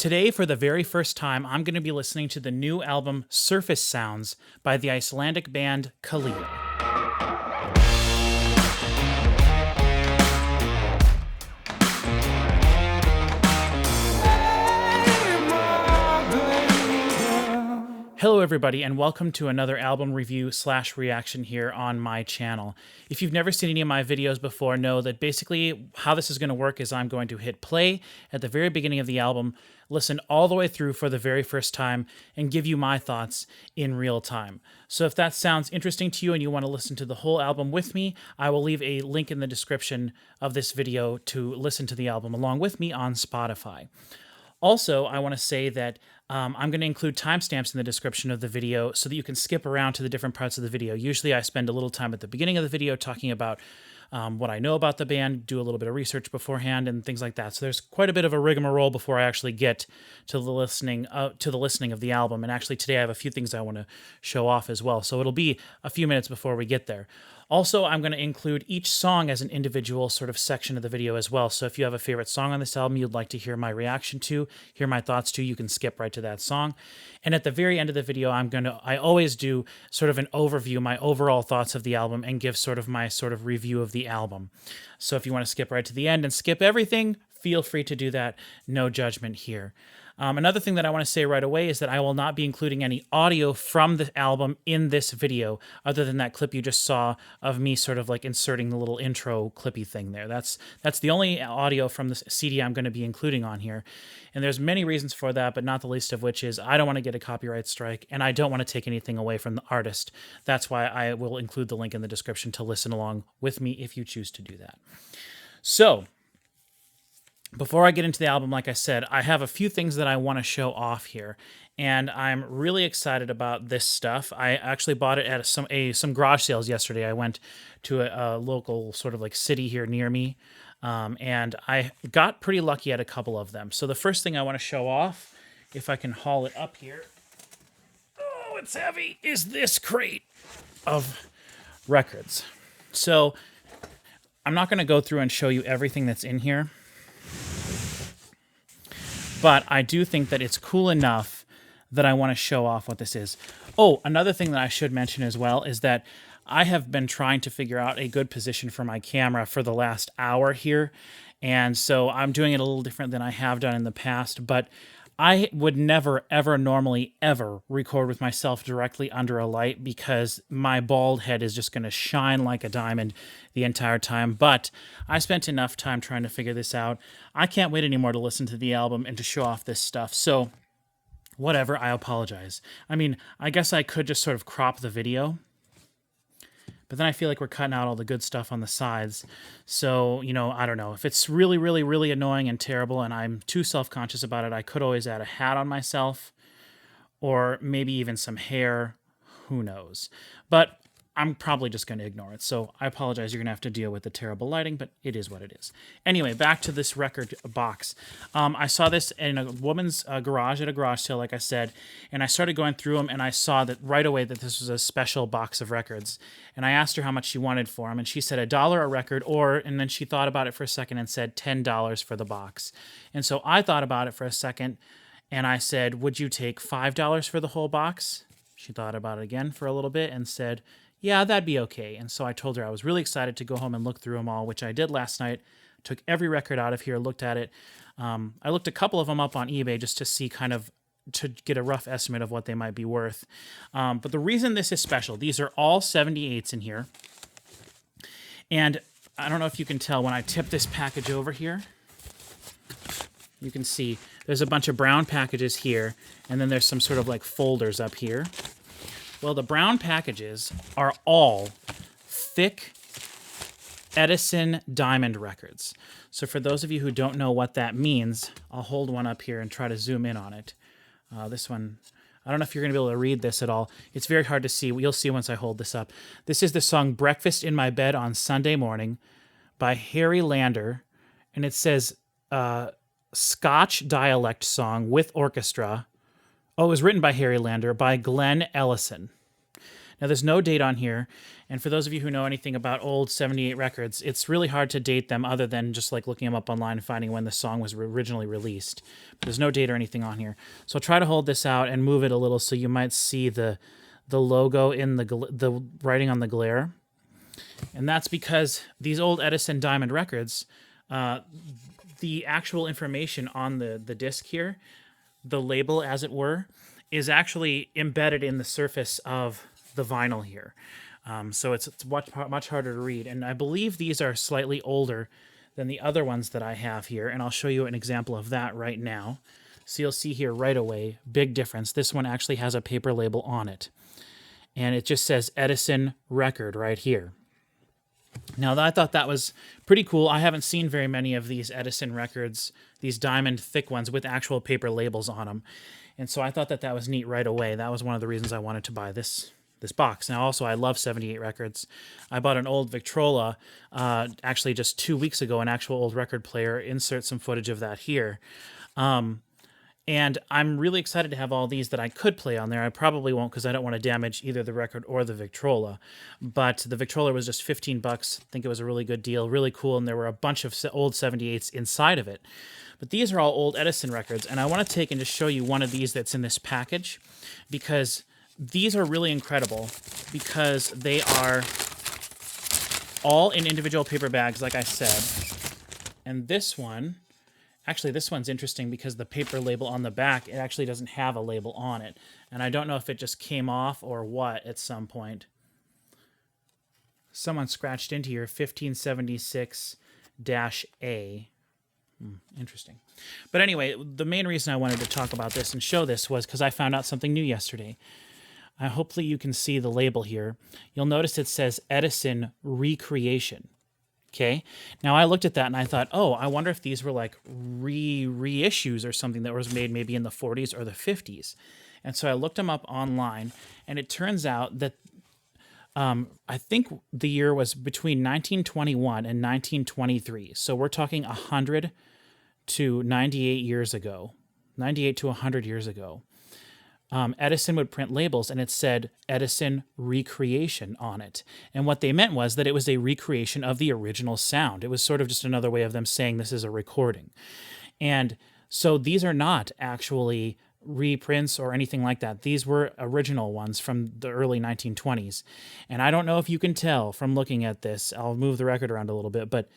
Today, for the very first time, I'm going to be listening to the new album Surface Sounds by the Icelandic band Kaleo. Hello everybody, and welcome to another album review / reaction here on my channel. If you've never seen any of my videos before, know that basically how this is going to work is I'm going to hit play at the very beginning of the album, listen all the way through for the very first time, and give you my thoughts in real time. So if that sounds interesting to you and you want to listen to the whole album with me, I will leave a link in the description of this video to listen to the album along with me on Spotify. Also, I want to say that I'm going to include timestamps in the description of the video so that you can skip around to the different parts of the video. Usually I spend a little time at the beginning of the video talking about what I know about the band, do a little bit of research beforehand and things like that. So there's quite a bit of a rigmarole before I actually get to the listening of the album. And actually today I have a few things I want to show off as well. So it'll be a few minutes before we get there. Also, I'm going to include each song as an individual sort of section of the video as well. So if you have a favorite song on this album you'd like to hear my reaction to, hear my thoughts to, you can skip right to that song. And at the very end of the video, I always do sort of an overview, my overall thoughts of the album, and give sort of my sort of review of the album. So if you want to skip right to the end and skip everything, feel free to do that. No judgment here. Another thing that I want to say right away is that I will not be including any audio from the album in this video, other than that clip you just saw of me sort of like inserting the little intro clippy thing there. That's the only audio from the CD I'm going to be including on here. And there's many reasons for that, but not the least of which is I don't want to get a copyright strike, and I don't want to take anything away from the artist. That's why I will include the link in the description to listen along with me if you choose to do that. So, before I get into the album, like I said, I have a few things that I want to show off here, and I'm really excited about this stuff. I actually bought it at some garage sales yesterday. I went to a local sort of like city here near me, and I got pretty lucky at a couple of them. So the first thing I want to show off, if I can haul it up here, oh, it's heavy, is this crate of records. So I'm not going to go through and show you everything that's in here, but I do think that it's cool enough that I want to show off what this is. Oh, another thing that I should mention as well is that I have been trying to figure out a good position for my camera for the last hour here, and so I'm doing it a little different than I have done in the past, but I would never, ever, normally, ever record with myself directly under a light because my bald head is just going to shine like a diamond the entire time. But I spent enough time trying to figure this out. I can't wait anymore to listen to the album and to show off this stuff. So, whatever, I apologize. I mean, I guess I could just sort of crop the video, but then I feel like we're cutting out all the good stuff on the sides. So, you know, I don't know. If it's really, really, really annoying and terrible and I'm too self-conscious about it, I could always add a hat on myself or maybe even some hair. Who knows? But I'm probably just going to ignore it. So I apologize. You're going to have to deal with the terrible lighting, but it is what it is. Anyway, back to this record box. I saw this in a woman's garage at a garage sale, like I said, and I started going through them, and I saw that right away that this was a special box of records. And I asked her how much she wanted for them, and she said $1 a record, and then she thought about it for a second and said $10 for the box. And so I thought about it for a second, and I said, would you take $5 for the whole box? She thought about it again for a little bit and said, yeah, that'd be okay. And so I told her I was really excited to go home and look through them all, which I did last night. Took every record out of here, looked at it. I looked a couple of them up on eBay just to see to get a rough estimate of what they might be worth. But the reason this is special, these are all 78s in here. And I don't know if you can tell when I tip this package over here, you can see there's a bunch of brown packages here, and then there's some sort of like folders up here. Well, the brown packages are all thick Edison diamond records. So for those of you who don't know what that means, I'll hold one up here and try to zoom in on it. This one, I don't know if you're going to be able to read this at all. It's very hard to see. You'll see once I hold this up. This is the song Breakfast in My Bed on Sunday Morning by Harry Lander, and it says Scotch dialect song with orchestra. Oh, it was written by Harry Lander by Glenn Ellison. Now, there's no date on here, and for those of you who know anything about old 78 records, it's really hard to date them other than just like looking them up online and finding when the song was originally released. But there's no date or anything on here. So I'll try to hold this out and move it a little so you might see the logo in the writing on the glare. And that's because these old Edison Diamond records, the actual information on the disc here, the label as it were, is actually embedded in the surface of the vinyl here. So it's much harder to read. And I believe these are slightly older than the other ones that I have here. And I'll show you an example of that right now. So you'll see here right away, big difference. This one actually has a paper label on it. And it just says Edison record right here. Now, I thought that was pretty cool. I haven't seen very many of these Edison records, these diamond thick ones with actual paper labels on them. And so I thought that was neat right away. That was one of the reasons I wanted to buy this box. Now, also, I love 78 records. I bought an old Victrola actually just 2 weeks ago, an actual old record player. Insert some footage of that here. And I'm really excited to have all these that I could play on there. I probably won't because I don't want to damage either the record or the Victrola. But the Victrola was just $15. I think it was a really good deal, really cool, and there were a bunch of old 78s inside of it. But these are all old Edison records, and I want to take and just show you one of these that's in this package because these are really incredible because they are all in individual paper bags, like I said. And this one... Actually, this one's interesting because the paper label on the back, it actually doesn't have a label on it. And I don't know if it just came off or what at some point. Someone scratched into here 1576-A. Interesting. But anyway, the main reason I wanted to talk about this and show this was because I found out something new yesterday. Hopefully you can see the label here. You'll notice it says Edison Recreation. Okay. Now I looked at that and I thought, oh, I wonder if these were like reissues or something that was made maybe in the 40s or the 50s. And so I looked them up online, and it turns out that I think the year was between 1921 and 1923. So we're talking 100 to 98 years ago, 98 to 100 years ago. Edison would print labels, and it said Edison Recreation on it. And what they meant was that it was a recreation of the original sound. It was sort of just another way of them saying this is a recording. And so these are not actually reprints or anything like that. These were original ones from the early 1920s. And I don't know if you can tell from looking at this. I'll move the record around a little bit, but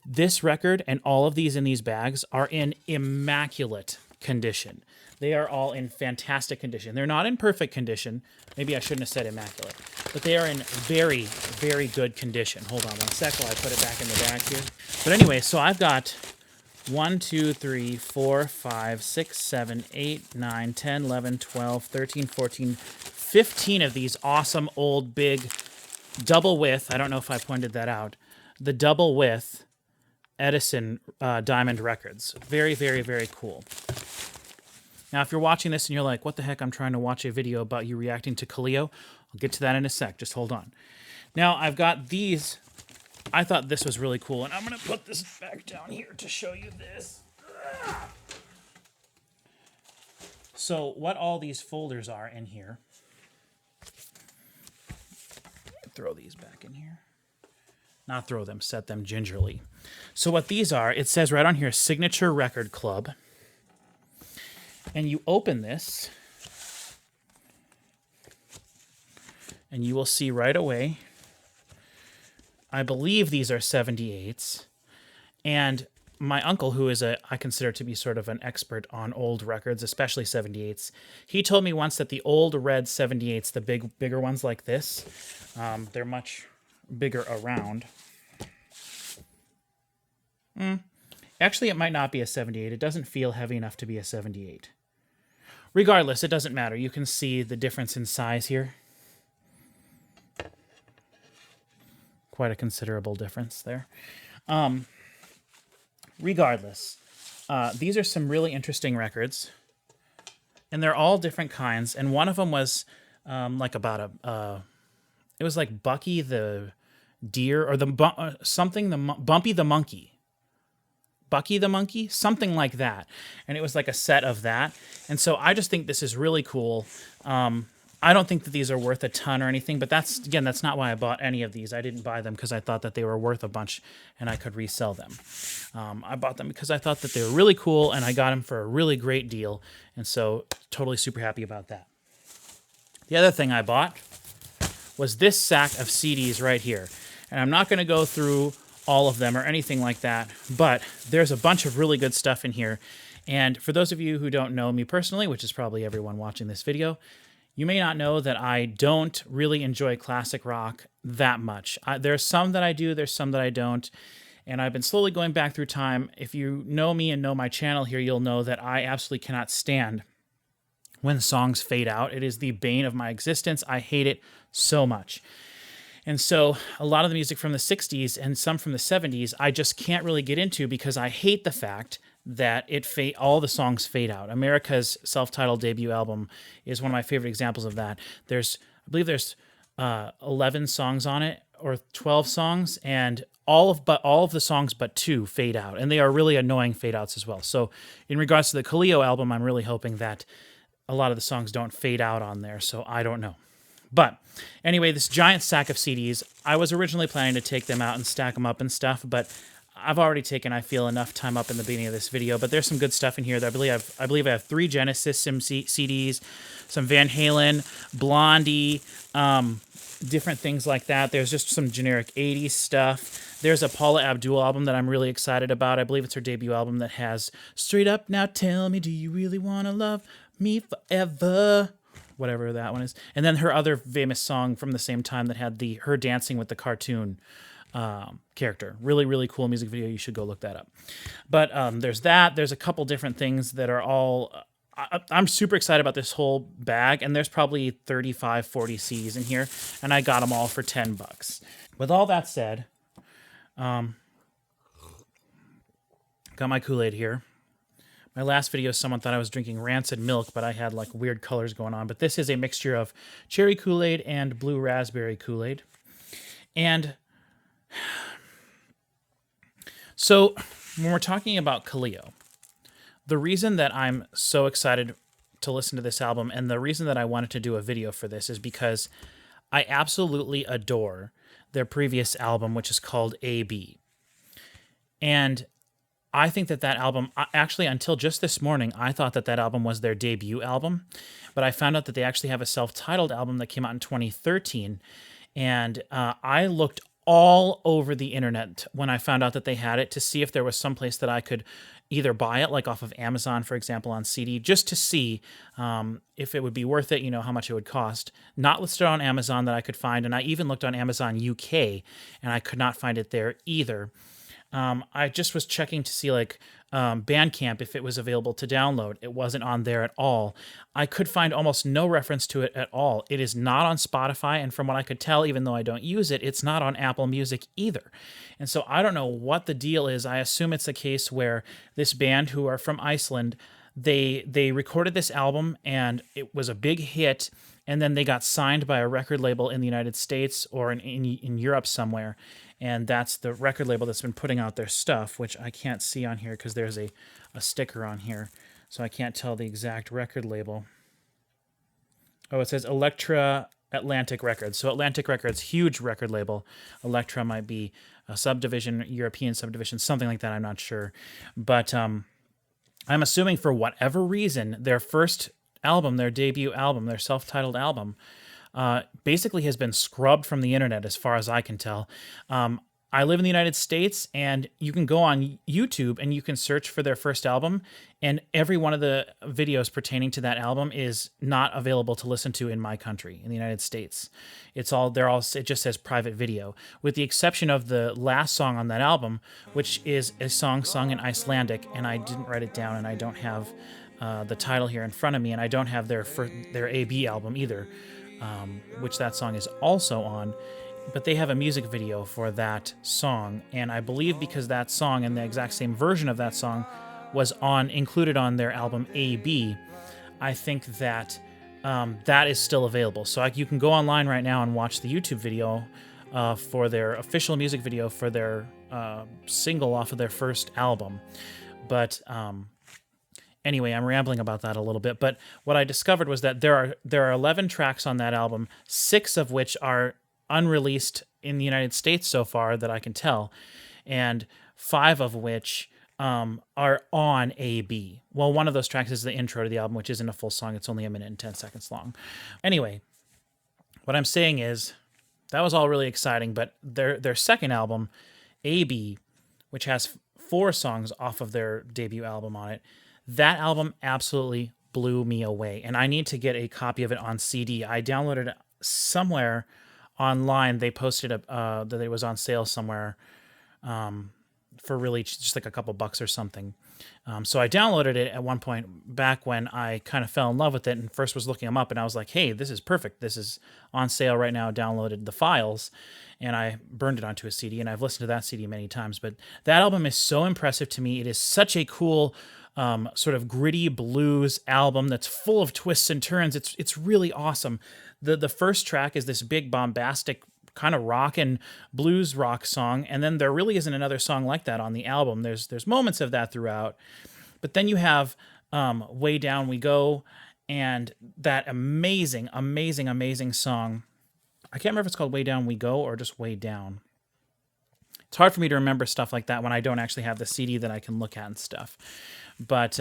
this record and all of these in these bags are in immaculate condition. They are all in fantastic condition. They're not in perfect condition. Maybe I shouldn't have said immaculate. But they are in very, very good condition. Hold on one sec while I put it back in the bag here. But anyway, so I've got 1, 2, 3, 4, 5, 6, 7, 8, 9, 10, 11, 12, 13, 14, 15 of these awesome old big double width. I don't know if I pointed that out. The double width Edison diamond records. Very, very, very cool. Now, if you're watching this and you're like, what the heck, I'm trying to watch a video about you reacting to Kaleo, I'll get to that in a sec. Just hold on. Now, I've got these. I thought this was really cool, and I'm going to put this back down here to show you this. So what all these folders are in here. Throw these back in here. Not throw them, set them gingerly. So what these are, it says right on here, Signature Record Club. And you open this, and you will see right away, I believe these are 78s. And my uncle, who is I consider to be sort of an expert on old records, especially 78s, he told me once that the old red 78s, the bigger ones like this, they're much bigger around. Actually, it might not be a 78. It doesn't feel heavy enough to be a 78. Regardless, it doesn't matter. You can see the difference in size here. Quite a considerable difference there. Regardless, these are some really interesting records. And they're all different kinds. And one of them was like about it was like Bucky the deer or Bumpy the monkey. Bucky the monkey, something like that. And it was like a set of that. And so I just think this is really cool. I I don't think that these are worth a ton or anything, but that's not why I bought any of these. I didn't buy them because I thought that they were worth a bunch and I could resell them. I bought them because I thought that they were really cool and I got them for a really great deal. And so totally super happy about that. The other thing I bought was this sack of CDs right here. And I'm not going to go through all of them or anything like that, but there's a bunch of really good stuff in here. And for those of you who don't know me personally, which is probably everyone watching this video, you may not know that I don't really enjoy classic rock that much. There's some that I do, there's some that I don't, and I've been slowly going back through time. If you know me and know my channel here, you'll know that I absolutely cannot stand when songs fade out. It is the bane of my existence. I hate it so much. And so a lot of the music from the 60s and some from the 70s, I just can't really get into because I hate the fact that all the songs fade out. America's self-titled debut album is one of my favorite examples of that. I believe there's 11 songs on it, or 12 songs, and all of the songs but 2 fade out, and they are really annoying fade outs as well. So in regards to the Kaleo album, I'm really hoping that a lot of the songs don't fade out on there, so I don't know. But anyway, this giant stack of CDs, I was originally planning to take them out and stack them up and stuff, but I've already taken, I feel, enough time up in the beginning of this video. But there's some good stuff in here. I believe I have 3 Genesis CDs, some Van Halen, Blondie, different things like that. There's just some generic 80s stuff. There's a Paula Abdul album that I'm really excited about. I believe it's her debut album that has Straight Up Now Tell Me, Do You Really Want to Love Me Forever? Whatever that one is. And then her other famous song from the same time that had her dancing with the cartoon character. Really, really cool music video. You should go look that up. But there's that. There's a couple different things that are all... I'm super excited about this whole bag, and there's probably 35, 40 CDs in here, and I got them all for $10. With all that said, got my Kool-Aid here. My last video, someone thought I was drinking rancid milk, but I had like weird colors going on. But this is a mixture of cherry Kool-Aid and blue raspberry Kool-Aid. And so when we're talking about Kaleo, the reason that I'm so excited to listen to this album and the reason that I wanted to do a video for this is because I absolutely adore their previous album, which is called A.B. And I think that album, actually until just this morning, I thought that album was their debut album, but I found out that they actually have a self-titled album that came out in 2013, and I looked all over the internet when I found out that they had it to see if there was some place that I could either buy it, like off of Amazon, for example, on CD, just to see if it would be worth it, how much it would cost. Not listed on Amazon that I could find, and I even looked on Amazon UK, and I could not find it there either. I just was checking to see Bandcamp if it was available to download. It wasn't on there at all. I could find almost no reference to it at all. It is not on Spotify, and from what I could tell, even though I don't use it, it's not on Apple Music either. And so I don't know what the deal is. I assume it's a case where this band, who are from Iceland, they recorded this album and it was a big hit, and then they got signed by a record label in the United States or in Europe somewhere. And that's the record label that's been putting out their stuff, which I can't see on here because there's a sticker on here, so I can't tell the exact record label. Oh, it says Elektra Atlantic Records. So Atlantic Records, huge record label. Elektra might be a subdivision, European subdivision, something like that. I'm not sure. But I'm assuming for whatever reason, their first album, their debut album, their self-titled album, basically has been scrubbed from the internet as far as I can tell. I live in the United States, and you can go on YouTube and you can search for their first album, and every one of the videos pertaining to that album is not available to listen to in my country, in the United States. It just says private video, with the exception of the last song on that album, which is a song sung in Icelandic, and I didn't write it down, and I don't have the title here in front of me, and I don't have their AB album either. Which that song is also on, but they have a music video for that song, and I believe because that song and the exact same version of that song was included on their album A.B., I think that that is still available. So you can go online right now and watch the YouTube video for their official music video for their single off of their first album. But Anyway, I'm rambling about that a little bit, but what I discovered was that there are 11 tracks on that album, 6 of which are unreleased in the United States so far that I can tell, and 5 of which are on AB. Well, one of those tracks is the intro to the album, which isn't a full song. It's only 1 minute and 10 seconds long. Anyway, what I'm saying is that was all really exciting, but their second album, AB, which has 4 songs off of their debut album on it, that album absolutely blew me away, and I need to get a copy of it on CD. I downloaded it somewhere online. They posted that it was on sale somewhere for really just like a couple bucks or something. So I downloaded it at one point back when I kind of fell in love with it and first was looking them up, and I was like, hey, this is perfect. This is on sale right now. Downloaded the files, and I burned it onto a CD, and I've listened to that CD many times. But that album is so impressive to me. It is such a cool sort of gritty blues album that's full of twists and turns. It's really awesome. The first track is this big bombastic kind of rock and blues rock song, and then there really isn't another song like that on the album. There's moments of that throughout, but then you have Way Down We Go, and that amazing song. I can't remember if it's called Way Down We Go or just Way Down. It's hard for me to remember stuff like that when I don't actually have the CD that I can look at and stuff. But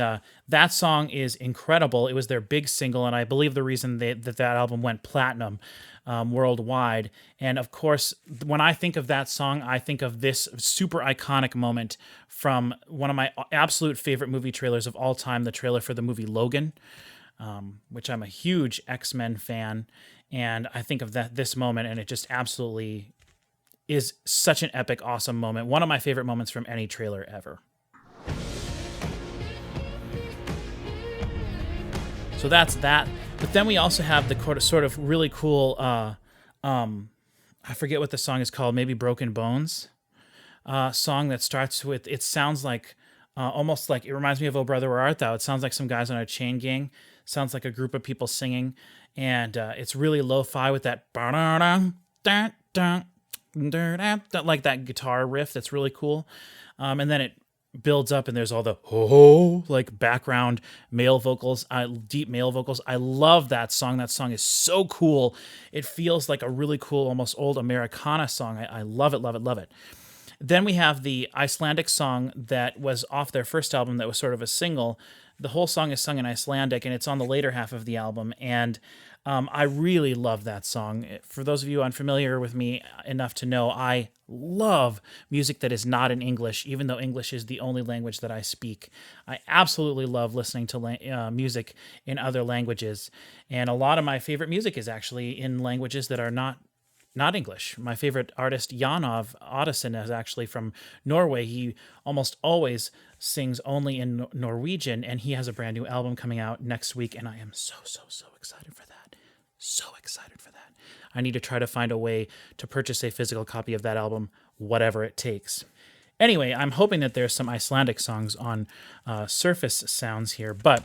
that song is incredible. It was their big single, and I believe the reason that album went platinum worldwide. And of course, when I think of that song, I think of this super iconic moment from one of my absolute favorite movie trailers of all time, the trailer for the movie Logan, which I'm a huge X-Men fan. And I think of this moment, and it just absolutely is such an epic, awesome moment. One of my favorite moments from any trailer ever. So that's that. But then we also have the sort of really cool, I forget what the song is called, maybe Broken Bones song that starts with, it sounds like, almost like, it reminds me of Oh Brother Where Art Thou. It sounds like some guys on a chain gang. Sounds like a group of people singing. And it's really lo-fi with that, like that guitar riff that's really cool. And then it builds up and there's all the like background male vocals, deep male vocals. I love that song. That song is so cool. It feels like a really cool, almost old Americana song. I love it, love it, love it. Then we have the Icelandic song that was off their first album that was sort of a single. The whole song is sung in Icelandic, and it's on the later half of the album, and I really love that song. For those of you unfamiliar with me enough to know, I love music that is not in English, even though English is the only language that I speak. I absolutely love listening to music in other languages, and a lot of my favorite music is actually in languages that are not English. My favorite artist, Janov Edison, is actually from Norway. He almost always sings only in Norwegian, and he has a brand new album coming out next week, and I am so excited for that. So excited for that. I need to try to find a way to purchase a physical copy of that album, whatever it takes. Anyway, I'm hoping that there's some Icelandic songs on Surface Sounds here, but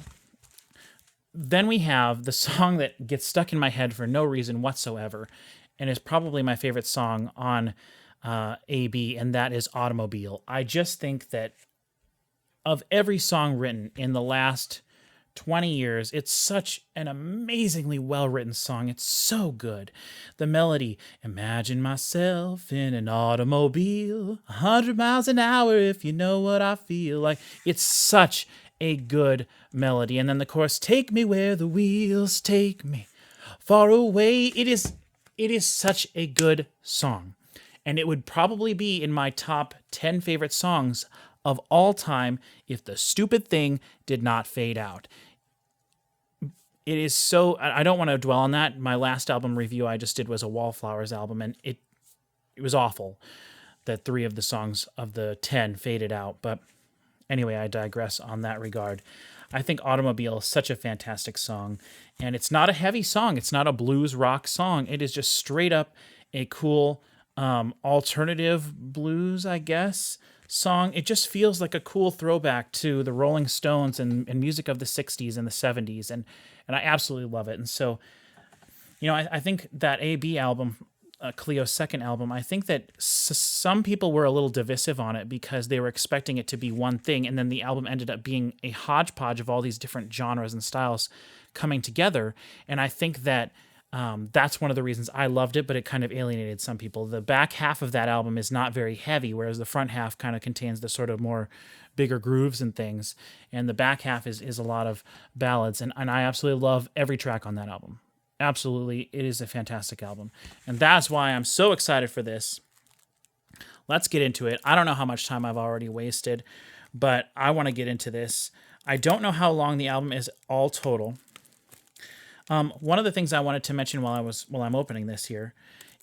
then we have the song that gets stuck in my head for no reason whatsoever, and is probably my favorite song on AB, and that is Automobile. I just think that of every song written in the last 20 years, it's such an amazingly well-written song. It's so good. The melody, imagine myself in an automobile, 100 miles an hour if you know what I feel. Like, it's such a good melody. And then the chorus, take me where the wheels take me, far away. It is such a good song. And it would probably be in my top 10 favorite songs of all time if the stupid thing did not fade out. It is so, I don't want to dwell on that. My last album review I just did was a Wallflowers album, and it was awful that 3 of the songs of the 10 faded out. But anyway, I digress on that regard. I think Automobile is such a fantastic song, and it's not a heavy song. It's not a blues rock song. It is just straight up a cool alternative blues, I guess, song. It just feels like a cool throwback to the Rolling Stones and music of the 60s and the 70s, and I absolutely love it. And so, I think that AB album Cleo's second album, I think that some people were a little divisive on it because they were expecting it to be one thing, and then the album ended up being a hodgepodge of all these different genres and styles coming together. And I think that that's one of the reasons I loved it, but it kind of alienated some people. The back half of that album is not very heavy, whereas the front half kind of contains the sort of more bigger grooves and things. And the back half is a lot of ballads. And I absolutely love every track on that album. Absolutely. It is a fantastic album. And that's why I'm so excited for this. Let's get into it. I don't know how much time I've already wasted, but I want to get into this. I don't know how long the album is all total. One of the things I wanted to mention while I'm opening this here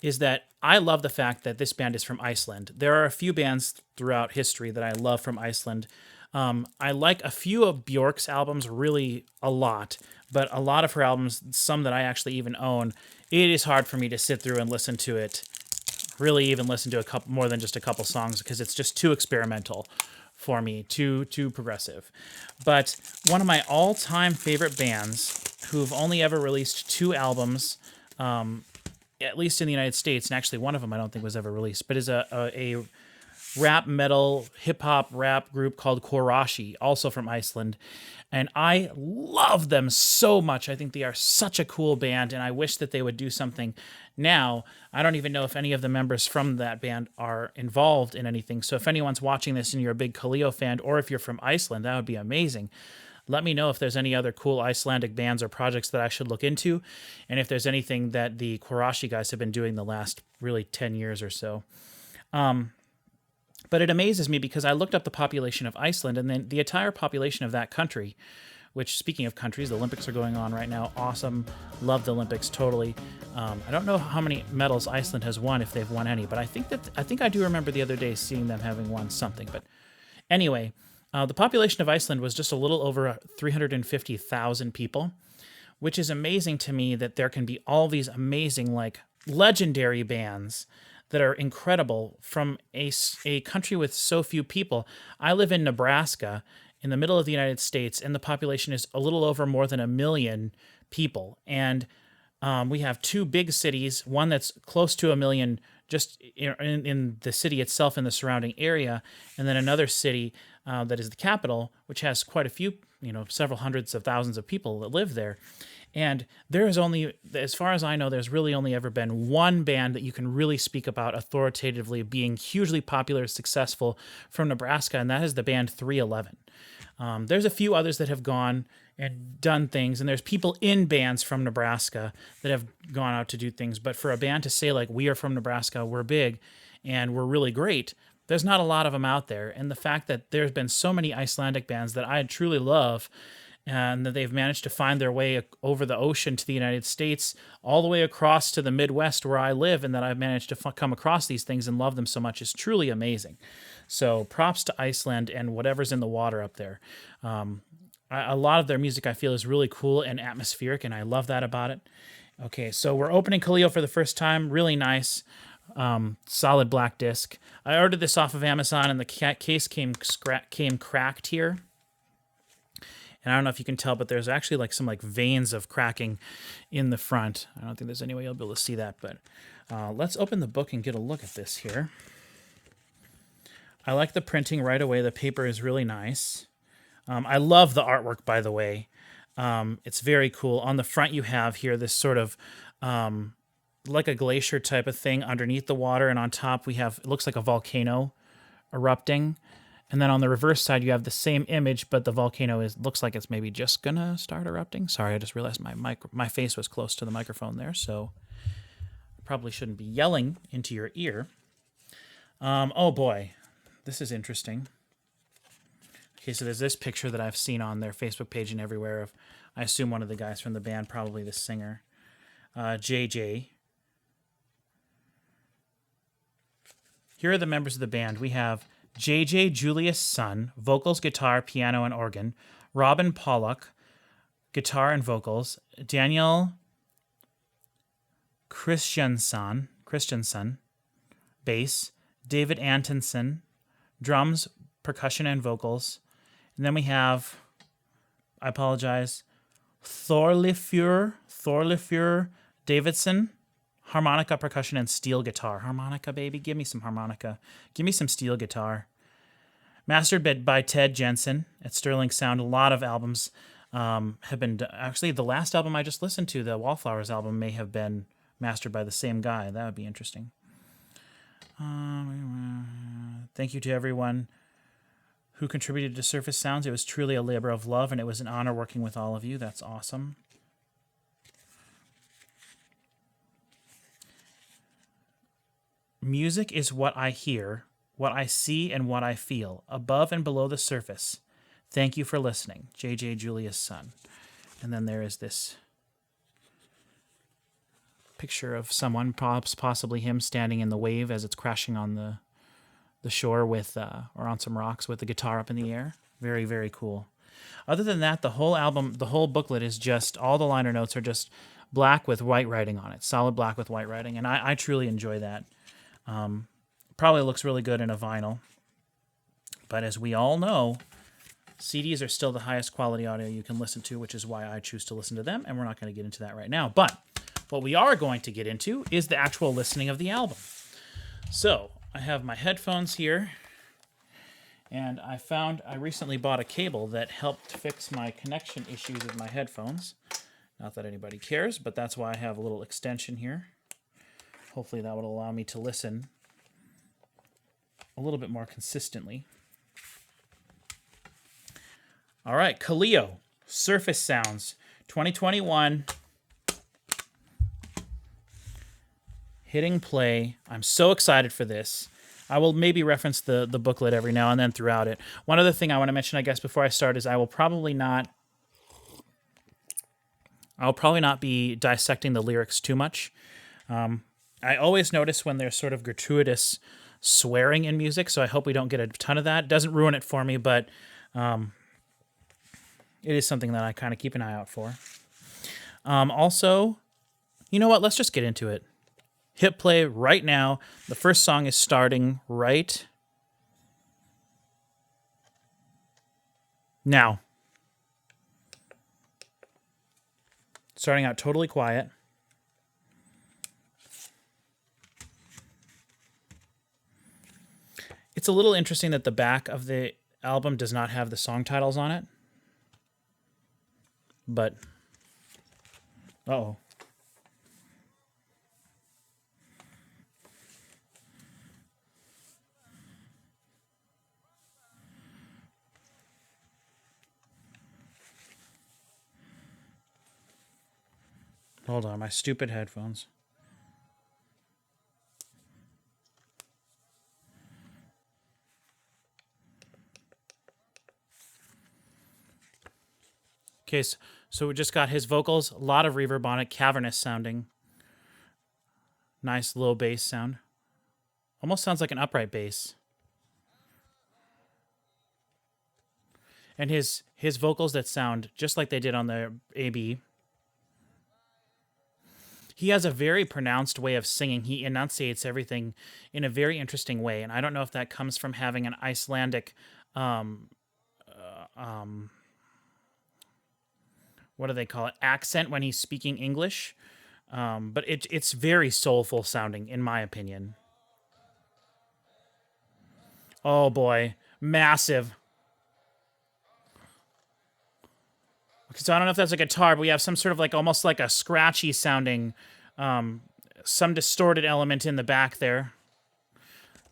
is that I love the fact that this band is from Iceland. There are a few bands throughout history that I love from Iceland. I like a few of Björk's albums really a lot, but a lot of her albums, some that I actually even own, it is hard for me to sit through and listen to it, really even listen to a couple more than just a couple songs, because it's just too experimental for me, too progressive. But one of my all-time favorite bands, who've only ever released 2 albums, at least in the United States, and actually one of them I don't think was ever released, but is a rap metal hip hop rap group called Korashi, also from Iceland. And I love them so much. I think they are such a cool band, and I wish that they would do something now. I don't even know if any of the members from that band are involved in anything. So if anyone's watching this and you're a big Kaleo fan, or if you're from Iceland, that would be amazing. Let me know if there's any other cool Icelandic bands or projects that I should look into, and if there's anything that the Korashi guys have been doing the last really 10 years or so. But it amazes me because I looked up the population of Iceland, and then the entire population of that country, which, speaking of countries, the Olympics are going on right now. Awesome. Love the Olympics, totally. I don't know how many medals Iceland has won, if they've won any, but I think I do remember the other day seeing them having won something. But anyway, the population of Iceland was just a little over 350,000 people, which is amazing to me that there can be all these amazing, like, legendary bands that are incredible from a country with so few people. I live in Nebraska, in the middle of the United States, and the population is a little over more than 1 million people. And we have 2 big cities, one that's close to 1 million just in the city itself and the surrounding area, and then another city that is the capital, which has quite a few, several hundreds of thousands of people that live there. And there is only, as far as I know, there's really only ever been one band that you can really speak about authoritatively being hugely popular, successful from Nebraska, and that is the band 311. There's a few others that have gone and done things, and there's people in bands from Nebraska that have gone out to do things. But for a band to say, like, we are from Nebraska, we're big, and we're really great, there's not a lot of them out there. And the fact that there's been so many Icelandic bands that I truly love, and that they've managed to find their way over the ocean to the United States, all the way across to the Midwest where I live, and that I've managed to come across these things and love them so much is truly amazing. So props to Iceland and whatever's in the water up there. A lot of their music I feel is really cool and atmospheric, and I love that about it. Okay, so we're opening Kaleo for the first time. Really nice. Solid black disc. I ordered this off of Amazon, and the case came cracked here. And I don't know if you can tell, but there's actually some veins of cracking in the front. I don't think there's any way you'll be able to see that, but let's open the book and get a look at this here. I like the printing right away. The paper is really nice. I love the artwork, by the way. It's very cool. On the front you have here this sort of like a glacier type of thing underneath the water, and on top we have, it looks like a volcano erupting. And then on the reverse side, you have the same image, but the volcano looks like it's maybe just gonna start erupting. Sorry, I just realized my face was close to the microphone there, so I probably shouldn't be yelling into your ear. Oh boy, this is interesting. Okay, so there's this picture that I've seen on their Facebook page and everywhere of, I assume, one of the guys from the band, probably the singer, JJ. Here are the members of the band. We have JJ Julius Son, vocals, guitar, piano, and organ. Robin Pollock, guitar and vocals. Daniel Christiansen, bass. David Antonsen, drums, percussion, and vocals. And then we have, I apologize, Thorleifur Davidson, harmonica, percussion, and steel guitar. Harmonica, baby. Give me some harmonica. Give me some steel guitar. Mastered by Ted Jensen at Sterling Sound. A lot of albums have been... Actually, the last album I just listened to, the Wallflowers album, may have been mastered by the same guy. That would be interesting. Thank you to everyone who contributed to Surface Sounds. It was truly a labor of love, and it was an honor working with all of you. That's awesome. Music is what I hear, what I see, and what I feel, above and below the surface. Thank you for listening. J.J. Julia's son. And then there is this picture of someone, possibly him, standing in the wave as it's crashing on the shore with, or on some rocks with the guitar up in the air. Very, very cool. Other than that, the whole album, the whole booklet is just, all the liner notes are just black with white writing on it. Solid black with white writing. And I truly enjoy that. Probably looks really good in a vinyl. But as we all know, CDs are still the highest quality audio you can listen to, which is why I choose to listen to them, and we're not going to get into that right now. But what we are going to get into is the actual listening of the album. So I have my headphones here, and I recently bought a cable that helped fix my connection issues with my headphones. Not that anybody cares, but that's why I have a little extension here. Hopefully that would allow me to listen a little bit more consistently. All right, Kaleo, Surface Sounds, 2021. Hitting play. I'm so excited for this. I will maybe reference the booklet every now and then throughout it. One other thing I want to mention, I guess, before I start is I will probably not be dissecting the lyrics too much. I always notice when there's sort of gratuitous swearing in music, so I hope we don't get a ton of that. It doesn't ruin it for me, but it is something that I kind of keep an eye out for. Also, you know what? Let's just get into it. Hit play right now. The first song is starting right now. Starting out totally quiet. It's a little interesting that the back of the album does not have the song titles on it. But, uh-oh. Hold on, my stupid headphones. Okay, so we just got his vocals, a lot of reverb on it, cavernous sounding. Nice low bass sound. Almost sounds like an upright bass. And his vocals that sound just like they did on the AB. He has a very pronounced way of singing. He enunciates everything in a very interesting way, and I don't know if that comes from having an Icelandic what do they call it? Accent when he's speaking English. But it's very soulful sounding, in my opinion. Oh boy, massive. Okay, so I don't know if that's a guitar, but we have some sort of like almost like a scratchy sounding, some distorted element in the back there.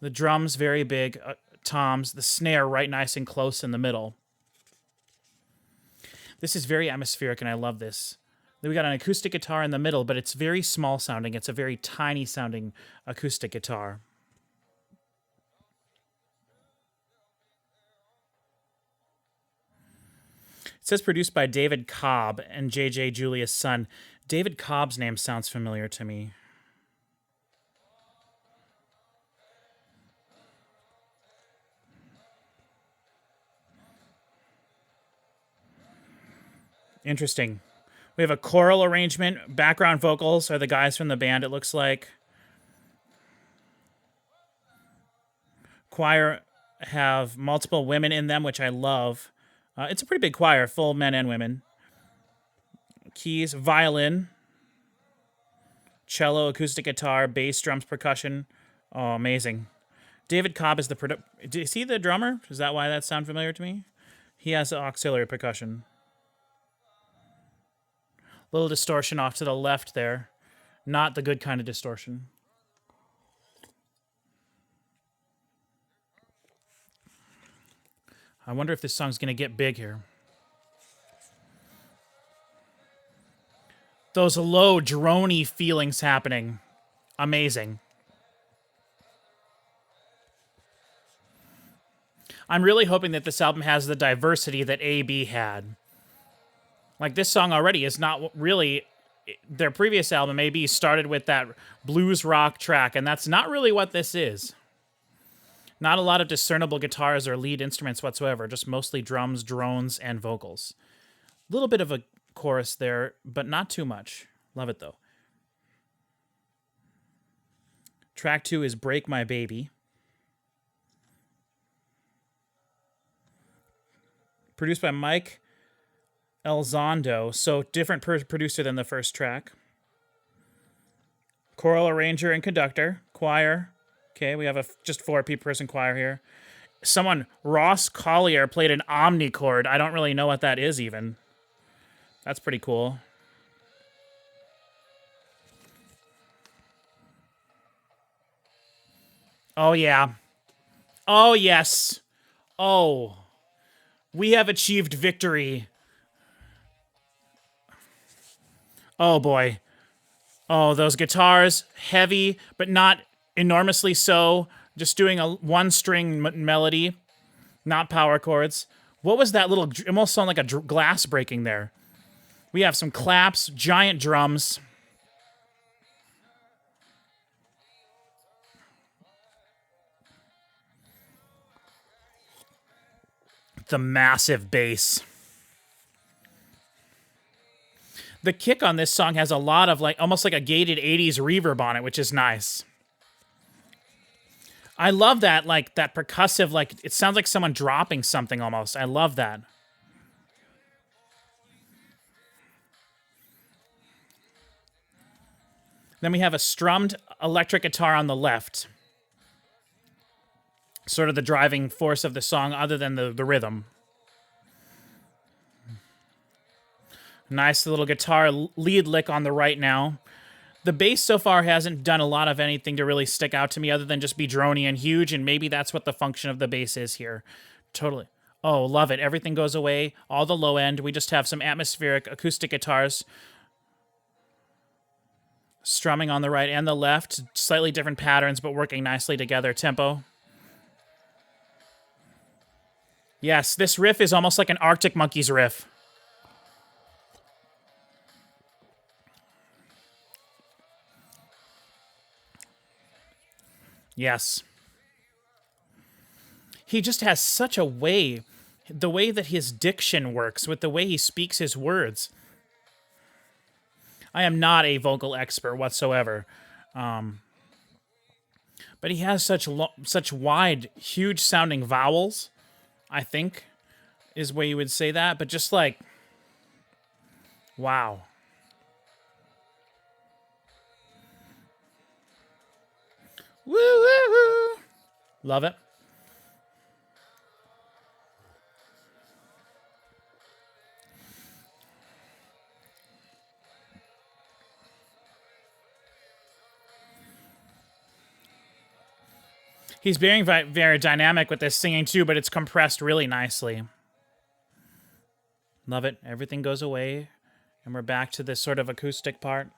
The drums very big, toms, the snare right nice and close in the middle. This is very atmospheric, and I love this. Then we got an acoustic guitar in the middle, but it's very small sounding. It's a very tiny sounding acoustic guitar. It says produced by David Cobb and J.J. Julia's son. David Cobb's name sounds familiar to me. Interesting. We have a choral arrangement. Background vocals are the guys from the band, it looks like. Choir have multiple women in them, which I love. It's a pretty big choir, full men and women. Keys, violin, cello, acoustic guitar, bass, drums, percussion. Oh, amazing. David Cobb is is he the drummer? Is that why that sounds familiar to me? He has auxiliary percussion. Little distortion off to the left there. Not the good kind of distortion. I wonder if this song's going to get big here. Those low, droney feelings happening. Amazing. I'm really hoping that this album has the diversity that A.B. had. Like, this song already is not really... Their previous album, A.B., started with that blues rock track, and that's not really what this is. Not a lot of discernible guitars or lead instruments whatsoever, just mostly drums, drones, and vocals. A little bit of a chorus there, but not too much. Love it, though. Track 2 is Break My Baby. Produced by Mike Elizondo, so different producer than the first track. Choral arranger and conductor. Choir. Okay, we have a just 4-person choir here. Ross Collier, played an omnichord. I don't really know what that is even. That's pretty cool. Oh, yeah. Oh, yes. Oh. We have achieved victory. Oh, boy. Oh, those guitars, heavy, but not enormously so. Just doing a one-string melody, not power chords. What was that little... It almost sounded like a glass breaking there. We have some claps, giant drums. The massive bass. The kick on this song has a lot of almost like a gated 80s reverb on it, which is nice. I love that, that percussive, it sounds like someone dropping something almost. I love that. Then we have a strummed electric guitar on the left. Sort of the driving force of the song other than the rhythm. Nice little guitar lead lick on the right now. The bass so far hasn't done a lot of anything to really stick out to me other than just be drony and huge, and maybe that's what the function of the bass is here. Totally. Oh, love it. Everything goes away. All the low end. We just have some atmospheric acoustic guitars. Strumming on the right and the left. Slightly different patterns, but working nicely together. Tempo. Yes, this riff is almost like an Arctic Monkeys riff. Yes. He just has such a way, the way that his diction works, with the way he speaks his words. I am not a vocal expert whatsoever. But he has such wide, huge sounding vowels, I think, is where you would say that. But just wow. Woo, woo, woo. Love it. He's being very dynamic with this singing too, but it's compressed really nicely. Love it. Everything goes away, and we're back to this sort of acoustic part.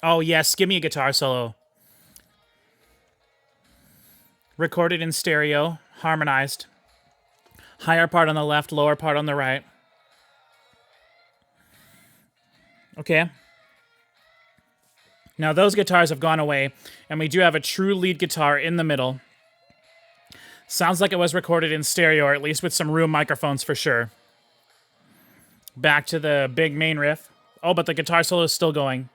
Oh, yes, give me a guitar solo. Recorded in stereo, harmonized. Higher part on the left, lower part on the right. Okay. Now those guitars have gone away, and we do have a true lead guitar in the middle. Sounds like it was recorded in stereo, or at least with some room microphones for sure. Back to the big main riff. Oh, but the guitar solo is still going.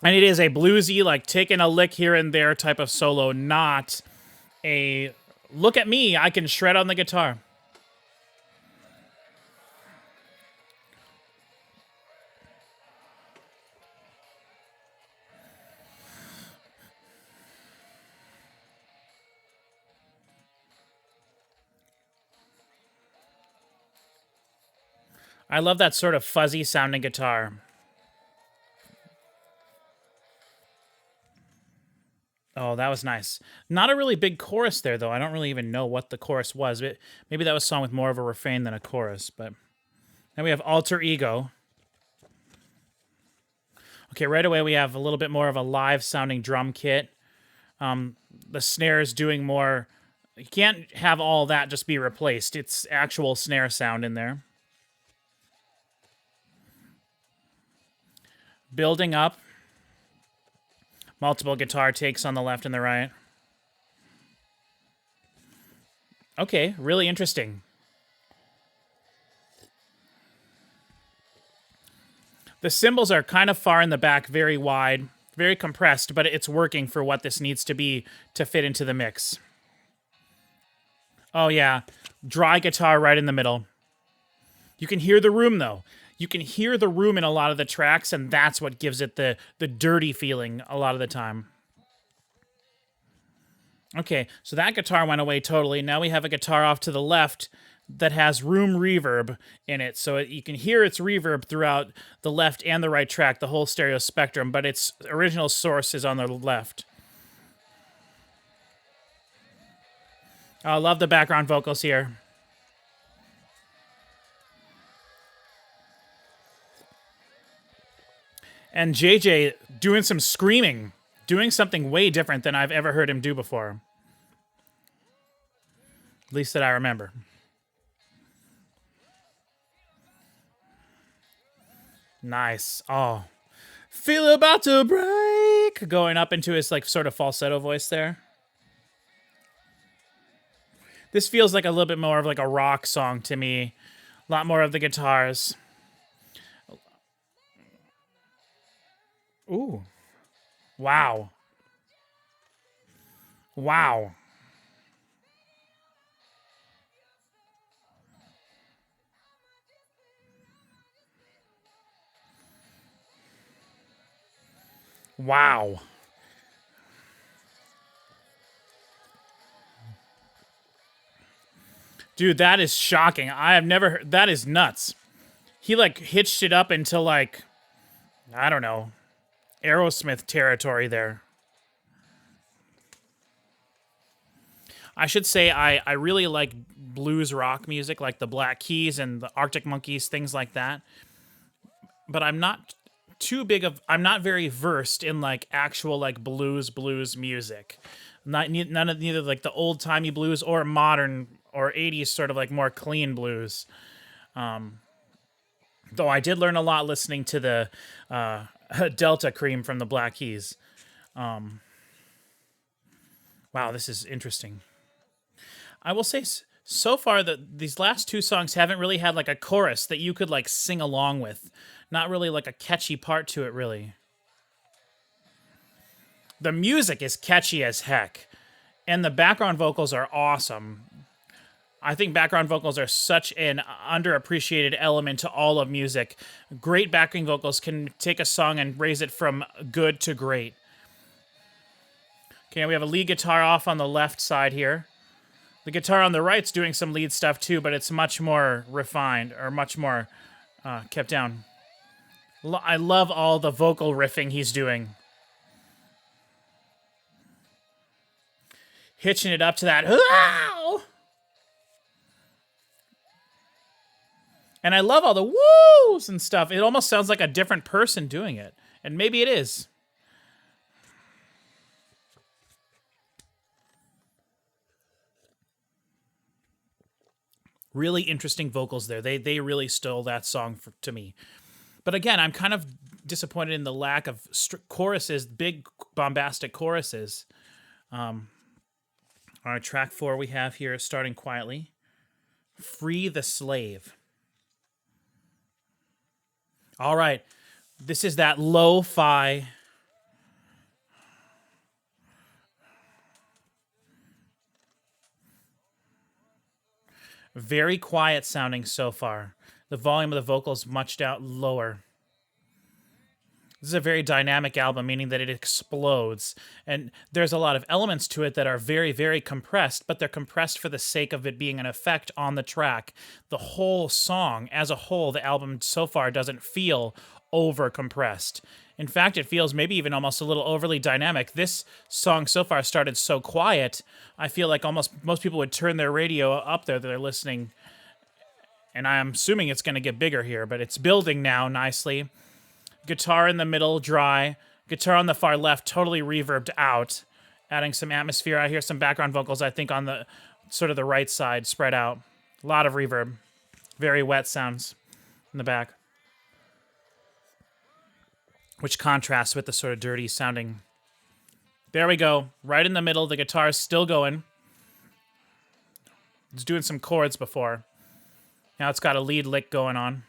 And it is a bluesy, taking a lick here and there type of solo, not a Look at me, I can shred on the guitar. I love that sort of fuzzy sounding guitar. Oh, that was nice. Not a really big chorus there, though. I don't really even know what the chorus was. Maybe that was a song with more of a refrain than a chorus. But then we have Alter Ego. Okay, right away we have a little bit more of a live sounding drum kit. The snares doing more. You can't have all that just be replaced. It's actual snare sound in there. Building up. Multiple guitar takes on the left and the right. Okay, really interesting. The cymbals are kind of far in the back, very wide, very compressed, but it's working for what this needs to be to fit into the mix. Oh yeah, dry guitar right in the middle. You can hear the room though. You can hear the room in a lot of the tracks, and that's what gives it the dirty feeling a lot of the time. Okay, so that guitar went away totally. Now we have a guitar off to the left that has room reverb in it, so you can hear its reverb throughout the left and the right track, the whole stereo spectrum, but its original source is on the left. I love the background vocals here. And JJ doing some screaming, doing something way different than I've ever heard him do before. At least that I remember. Nice. Oh. Feel about to break. Going up into his like sort of falsetto voice there. This feels like a little bit more of like a rock song to me. A lot more of the guitars. Ooh. Wow. Wow. Wow. Dude, that is shocking. I have never heard. That is nuts. He like hitched it up into like, I don't know, Aerosmith territory there. I should say I really like blues rock music, like the Black Keys and the Arctic Monkeys, things like that. But I'm not very versed in like actual like blues music. Neither like the old timey blues or modern or 80s sort of like more clean blues. Though I did learn a lot listening to the Delta Cream from the Black Keys. Wow, this is interesting. I will say so far that these last two songs haven't really had like a chorus that you could like sing along with. Not really like a catchy part to it, really. The music is catchy as heck, and the background vocals are awesome. I think background vocals are such an underappreciated element to all of music. Great backing vocals can take a song and raise it from good to great. Okay, we have a lead guitar off on the left side here. The guitar on the right's doing some lead stuff too, but it's much more refined, or much more kept down. I love all the vocal riffing he's doing. Hitching it up to that. Wow! And I love all the woos and stuff. It almost sounds like a different person doing it. And maybe it is. Really interesting vocals there. They really stole that song to me. But again, I'm kind of disappointed in the lack of choruses, big bombastic choruses. All right, track 4 we have here, starting quietly. Free the Slave. All right, this is that lo-fi. Very quiet sounding so far. The volume of the vocals much down lower. This is a very dynamic album, meaning that it explodes. And there's a lot of elements to it that are very, very compressed, but they're compressed for the sake of it being an effect on the track. The whole song, as a whole, the album so far doesn't feel over compressed. In fact, it feels maybe even almost a little overly dynamic. This song so far started so quiet, I feel like almost most people would turn their radio up there that they're listening. And I'm assuming it's going to get bigger here, but it's building now nicely. Guitar in the middle, dry. Guitar on the far left, totally reverbed out, adding some atmosphere. I hear some background vocals, I think, on the sort of the right side, spread out. A lot of reverb. Very wet sounds in the back, which contrasts with the sort of dirty sounding. There we go. Right in the middle, the guitar is still going. It's doing some chords before. Now it's got a lead lick going on.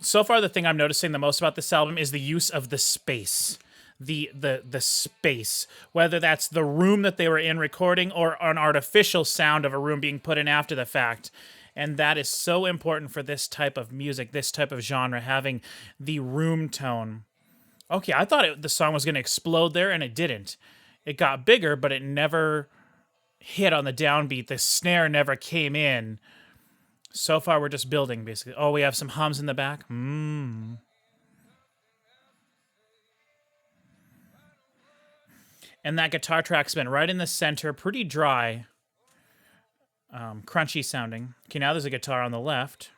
So far, the thing I'm noticing the most about this album is the use of the space. The space. Whether that's the room that they were in recording or an artificial sound of a room being put in after the fact. And that is so important for this type of music, this type of genre, having the room tone. Okay, I thought the song was going to explode there, and it didn't. It got bigger, but it never hit on the downbeat. The snare never came in. So far, we're just building, basically. Oh, we have some hums in the back. And that guitar track's been right in the center, pretty dry. Crunchy sounding. Okay, now there's a guitar on the left.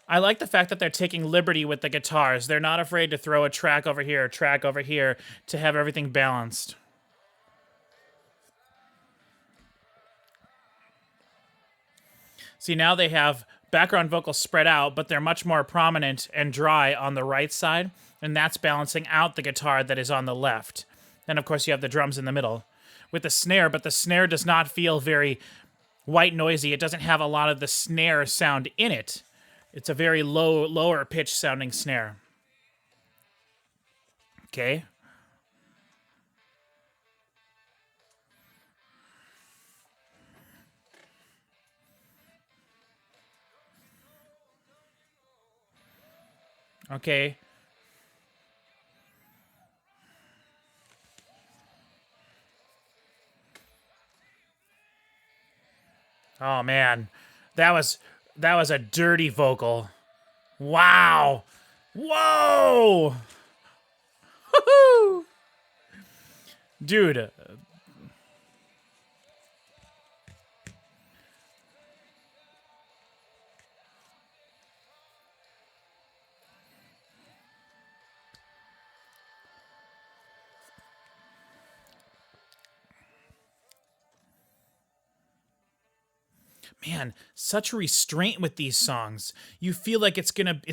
I like the fact that they're taking liberty with the guitars. They're not afraid to throw a track over here, a track over here, to have everything balanced. See, now they have background vocals spread out, but they're much more prominent and dry on the right side, and that's balancing out the guitar that is on the left. Then, of course, you have the drums in the middle with the snare, but the snare does not feel very white noisy. It doesn't have a lot of the snare sound in it. It's a very lower pitch sounding snare. Okay. Okay. Oh man, that was a dirty vocal. Wow. Whoa. Woohoo. Dude. Man, such restraint with these songs. You feel like it's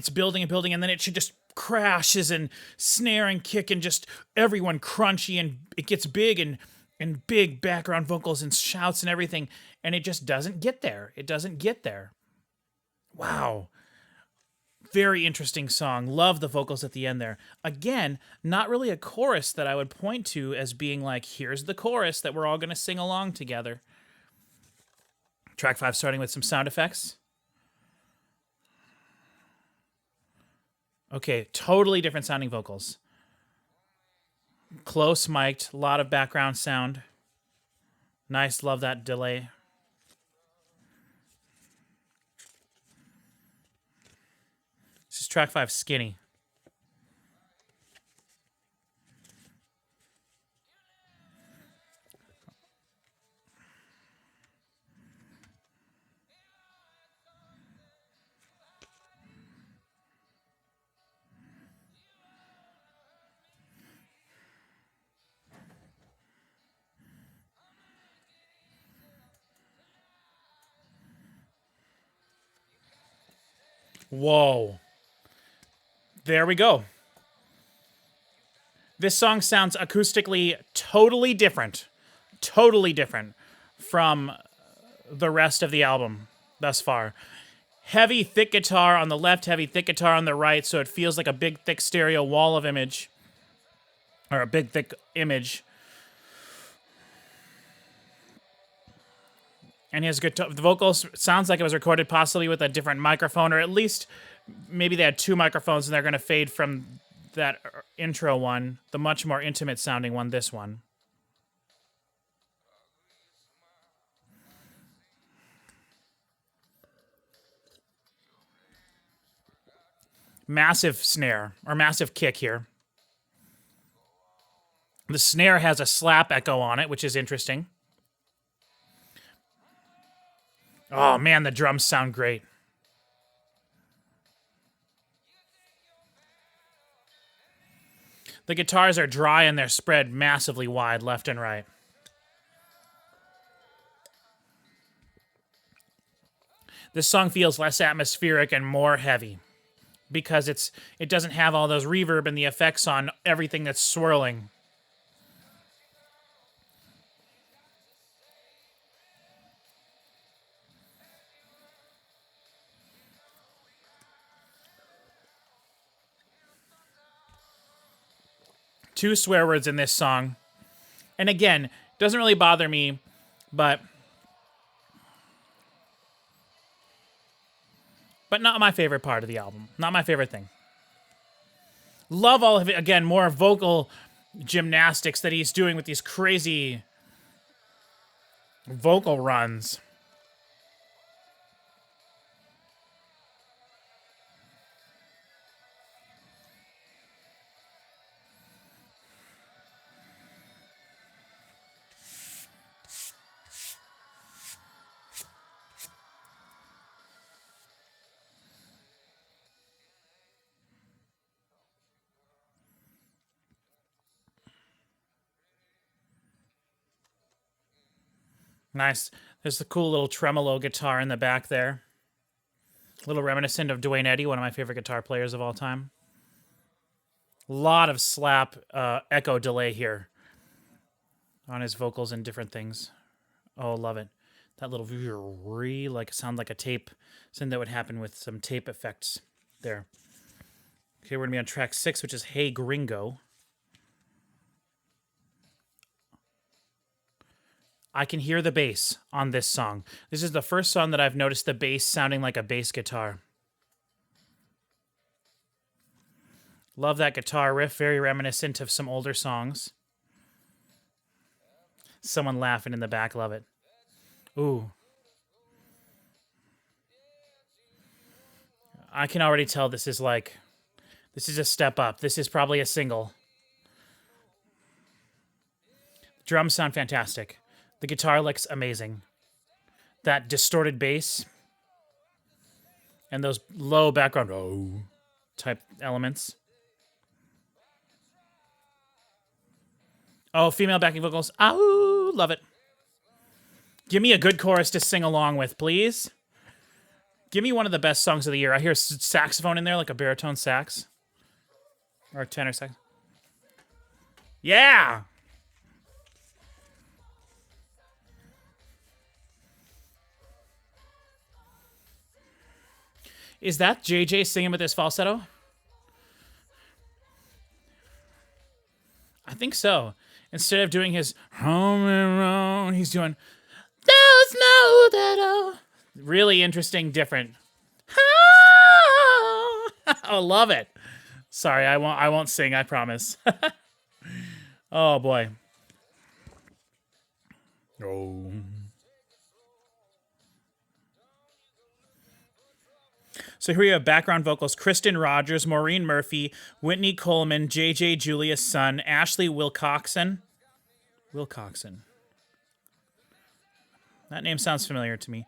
building and building, and then it should just crashes and snare and kick and just everyone crunchy, and it gets big and big background vocals and shouts and everything, and it just doesn't get there. It doesn't get there. Wow. Very interesting song. Love the vocals at the end there. Again, not really a chorus that I would point to as being like, here's the chorus that we're all going to sing along together. Track 5 starting with some sound effects. Okay, totally different sounding vocals. Close mic'd, a lot of background sound. Nice, love that delay. This is track 5, Skinny. Whoa. There we go. This song sounds acoustically totally different. Totally different from the rest of the album thus far. Heavy, thick guitar on the left, heavy, thick guitar on the right, so it feels like a big, thick stereo wall of image. or a big thick image. And his guitar, the vocals sounds like it was recorded possibly with a different microphone, or at least maybe they had two microphones and they're going to fade from that intro one, the much more intimate sounding one, this one. Massive snare, or massive kick here. The snare has a slap echo on it, which is interesting. Oh man, the drums sound great. The guitars are dry and they're spread massively wide left and right. This song feels less atmospheric and more heavy because it doesn't have all those reverb and the effects on everything that's swirling. Two swear words in this song. And again, doesn't really bother me, but not my favorite part of the album. Not my favorite thing. Love all of it. Again, more vocal gymnastics that he's doing with these crazy vocal runs. Nice. There's the cool little tremolo guitar in the back there. A little reminiscent of Duane Eddy, one of my favorite guitar players of all time. A lot of slap echo delay here on his vocals and different things. Oh, love it. That little like sound like a tape. Something that would happen with some tape effects there. Okay, we're going to be on track 6, which is Hey Gringo. I can hear the bass on this song. This is the first song that I've noticed the bass sounding like a bass guitar. Love that guitar riff, very reminiscent of some older songs. Someone laughing in the back, love it. Ooh. I can already tell this is a step up. This is probably a single. Drums sound fantastic. The guitar looks amazing. That distorted bass and those low background type elements. Oh, female backing vocals. Ow, love it. Give me a good chorus to sing along with, please. Give me one of the best songs of the year. I hear saxophone in there, like a baritone sax. Or a tenor sax. Yeah! Is that JJ singing with his falsetto? I think so. Instead of doing his home and round, he's doing "There's no that." Really interesting, different. Oh, love it. Sorry, I won't sing, I promise. Oh boy. Oh. So here we have background vocals: Kristen Rogers, Maureen Murphy, Whitney Coleman, J.J. Julia's son, Ashley Wilcoxon. That name sounds familiar to me.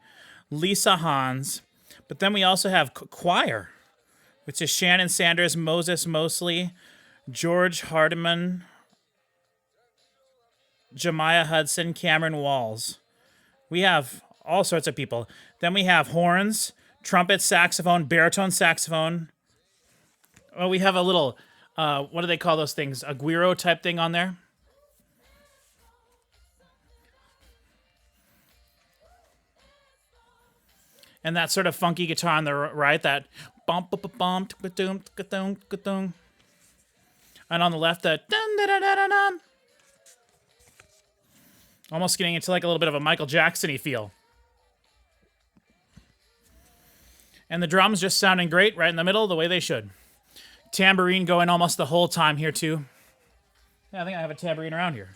Lisa Hans. But then we also have choir, which is Shannon Sanders, Moses Mosley, George Hardiman, Jemiah Hudson, Cameron Walls. We have all sorts of people. Then we have horns, trumpet, saxophone, baritone saxophone. Oh, we have a little, what do they call those things? A guiro type thing on there. And that sort of funky guitar on the right, that bump, bump, bump, And on the left, the dun dun dun dun dun dun. Almost getting into like a little bit of a Michael Jackson-y feel. And the drums just sounding great right in the middle, the way they should. Tambourine going almost the whole time here, too. Yeah, I think I have a tambourine around here.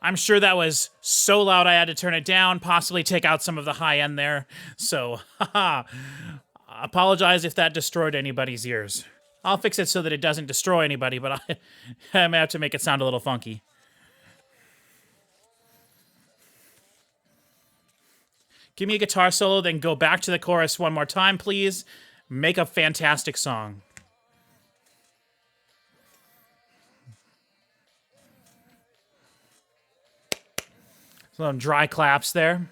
I'm sure that was so loud I had to turn it down, possibly take out some of the high end there. So, haha. Apologize if that destroyed anybody's ears. I'll fix it so that it doesn't destroy anybody, but I may have to make it sound a little funky. Give me a guitar solo, then go back to the chorus one more time, please. Make a fantastic song. Some dry claps there.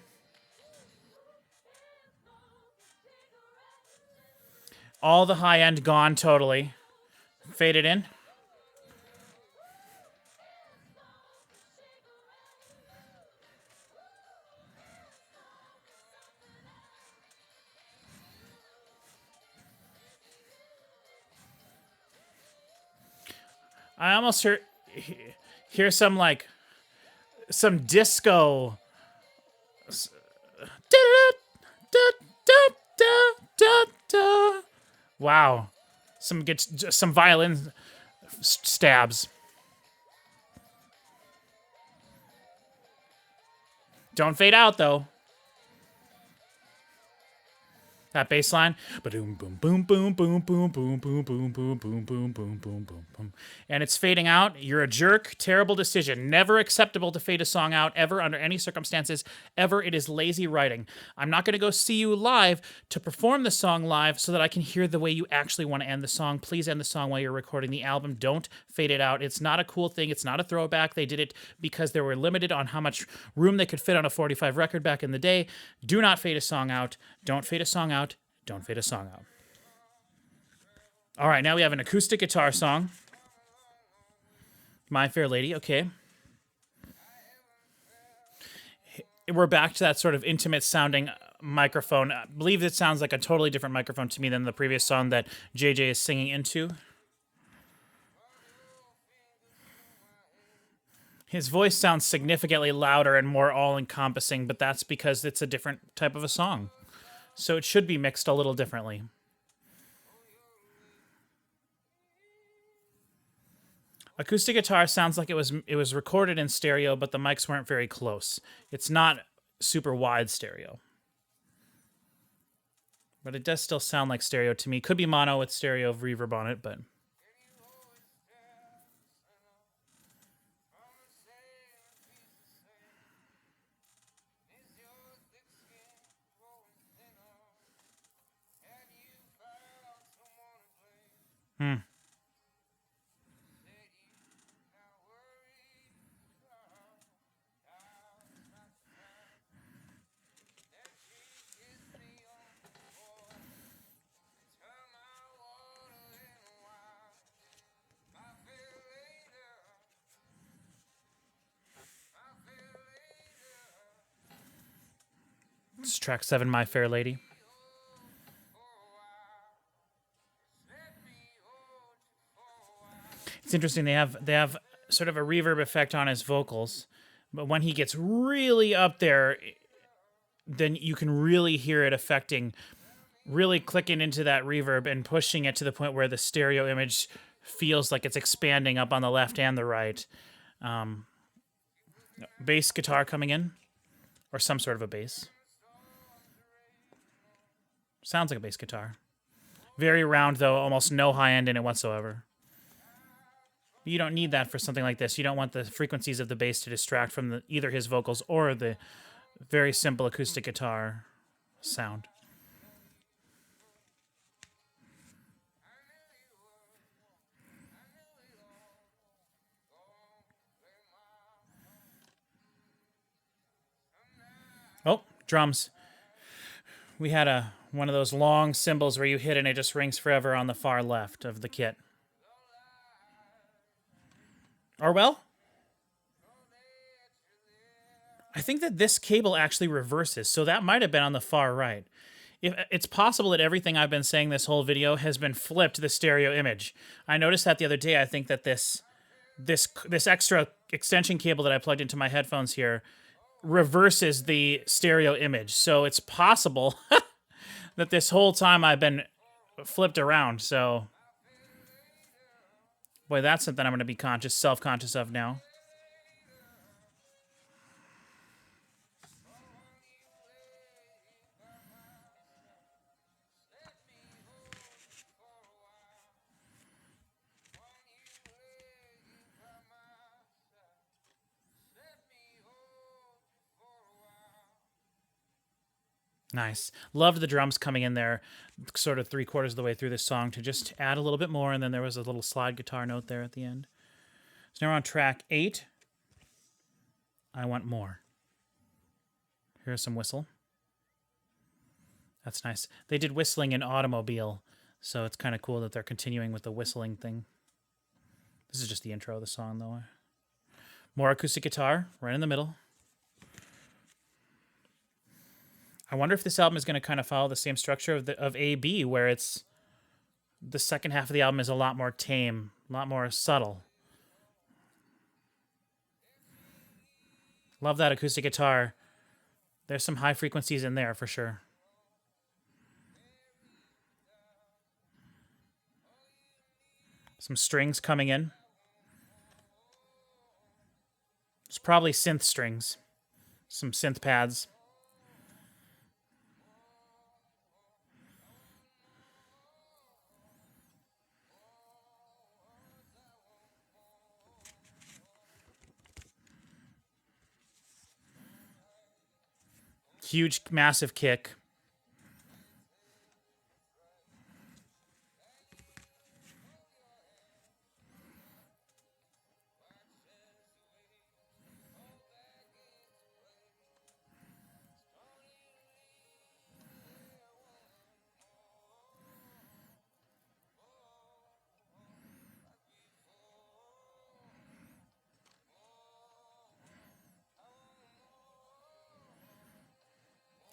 All the high end gone totally. Fade it in. I almost hear some like some disco. Wow, some violin stabs. Don't fade out though. That bass line, boom, boom, boom, boom, boom, boom, boom, boom, boom, boom, boom, boom, boom, boom, boom, boom, and it's fading out. You're a jerk. Terrible decision. Never acceptable to fade a song out ever under any circumstances. Ever. It is lazy writing. I'm not going to go see you live to perform the song live so that I can hear the way you actually want to end the song. Please end the song while you're recording the album. Don't fade it out. It's not a cool thing. It's not a throwback. They did it because they were limited on how much room they could fit on a 45 record back in the day. Do not fade a song out. Don't fade a song out. Don't fade a song out. All right, now we have an acoustic guitar song. My Fair Lady, okay. We're back to that sort of intimate sounding microphone. I believe it sounds like a totally different microphone to me than the previous song that JJ is singing into. His voice sounds significantly louder and more all-encompassing, but that's because it's a different type of a song. So it should be mixed a little differently. Acoustic guitar sounds like it was recorded in stereo, but the mics weren't very close. It's not super wide stereo. But it does still sound like stereo to me. Could be mono with stereo reverb on it, but... It's track 7, My Fair Lady. It's interesting. They have sort of a reverb effect on his vocals, but when he gets really up there, then you can really hear it affecting, really clicking into that reverb and pushing it to the point where the stereo image feels like it's expanding up on the left and the right. Bass guitar coming in, or some sort of a bass. Sounds like a bass guitar. Very round, though, almost no high end in it whatsoever. You don't need that for something like this. You don't want the frequencies of the bass to distract from either his vocals or the very simple acoustic guitar sound. Oh, drums. We had one of those long cymbals where you hit and it just rings forever on the far left of the kit. Orwell? I think that this cable actually reverses, so that might have been on the far right. If it's possible that everything I've been saying this whole video has been flipped to the stereo image. I noticed that the other day. I think that this extra extension cable that I plugged into my headphones here reverses the stereo image. So it's possible that this whole time I've been flipped around. So, boy, that's something I'm going to be self-conscious of now. Nice. Loved the drums coming in there sort of 3/4 of the way through this song to just add a little bit more, and then there was a little slide guitar note there at the end. So now we're on track 8. I Want More. Here's some whistle. That's nice. They did whistling in Automobile, so it's kind of cool that they're continuing with the whistling thing. This is just the intro of the song, though. More acoustic guitar right in the middle. I wonder if this album is going to kind of follow the same structure of A.B., where it's the second half of the album is a lot more tame, a lot more subtle. Love that acoustic guitar. There's some high frequencies in there for sure. Some strings coming in. It's probably synth strings. Some synth pads. Huge, massive kick.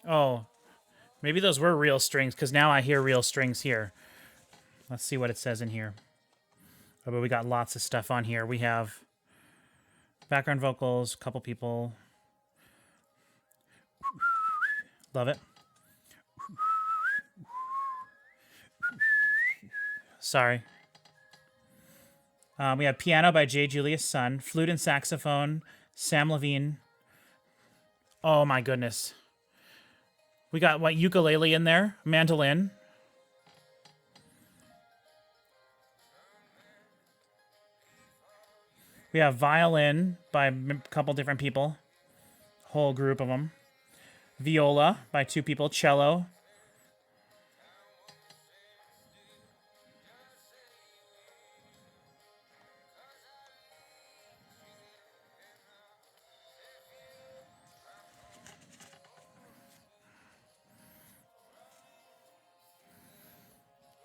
Oh, maybe those were real strings, because now I hear real strings here. Let's see what it says in here. Oh, but we got lots of stuff on here. We have background vocals, a couple people. Love it. Sorry. We have piano by J. Julius Sun, flute and saxophone, Sam Levine. Oh my goodness. We got what, ukulele in there, mandolin. We have violin by a couple different people, whole group of them. Viola by 2 people, cello.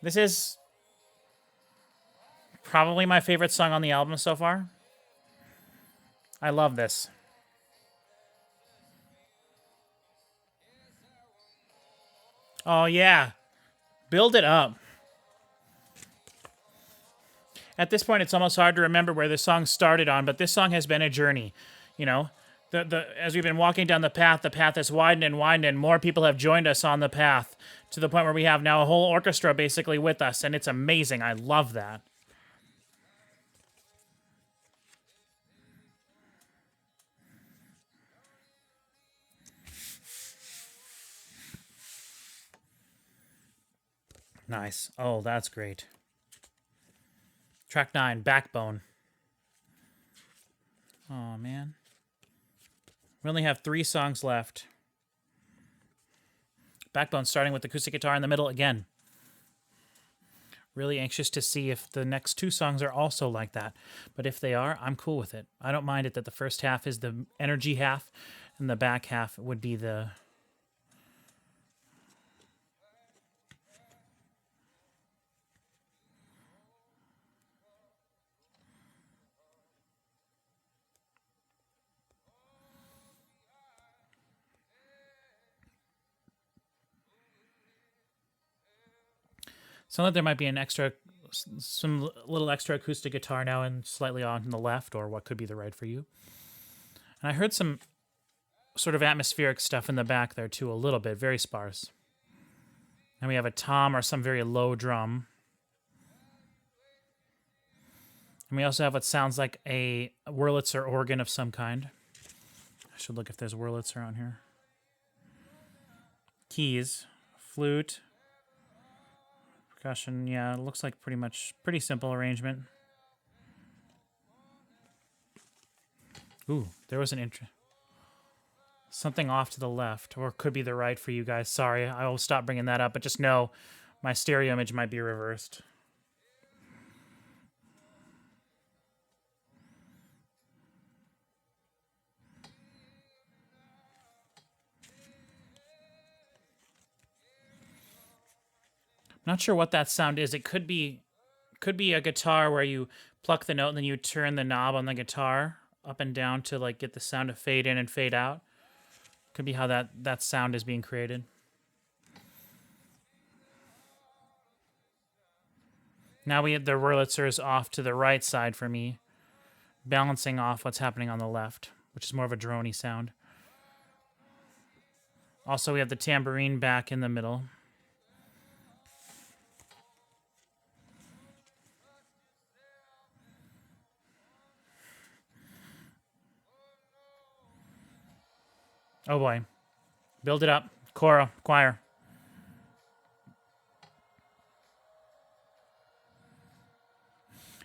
This is probably my favorite song on the album so far. I love this. Oh, yeah. Build it up. At this point, it's almost hard to remember where the song started on, but this song has been a journey. You know, as we've been walking down the path has widened and widened, and more people have joined us on the path to the point where we have now a whole orchestra basically with us, and it's amazing. I love that. Nice. Oh, that's great. Track 9, Backbone. Oh, man. We only have 3 songs left. Backbone starting with acoustic guitar in the middle again. Really anxious to see if the next 2 songs are also like that. But if they are, I'm cool with it. I don't mind it that the first half is the energy half, and the back half would be the... Sounds like there might be some little extra acoustic guitar now and slightly on the left, or what could be the right for you. And I heard some sort of atmospheric stuff in the back there too, a little bit, very sparse. And we have a tom or some very low drum. And we also have what sounds like a Wurlitzer organ of some kind. I should look if there's Wurlitzer on here. Keys, flute, percussion. Yeah, it looks like pretty simple arrangement. Ooh, there was something off to the left, or it could be the right for you guys. Sorry, I will stop bringing that up, but just know my stereo image might be reversed. Not sure what that sound is. It could be a guitar where you pluck the note and then you turn the knob on the guitar up and down to like get the sound to fade in and fade out. Could be how that sound is being created. Now we have the Wurlitzers off to the right side for me, balancing off what's happening on the left, which is more of a droney sound. Also, we have the tambourine back in the middle. Oh boy. Build it up. Choir.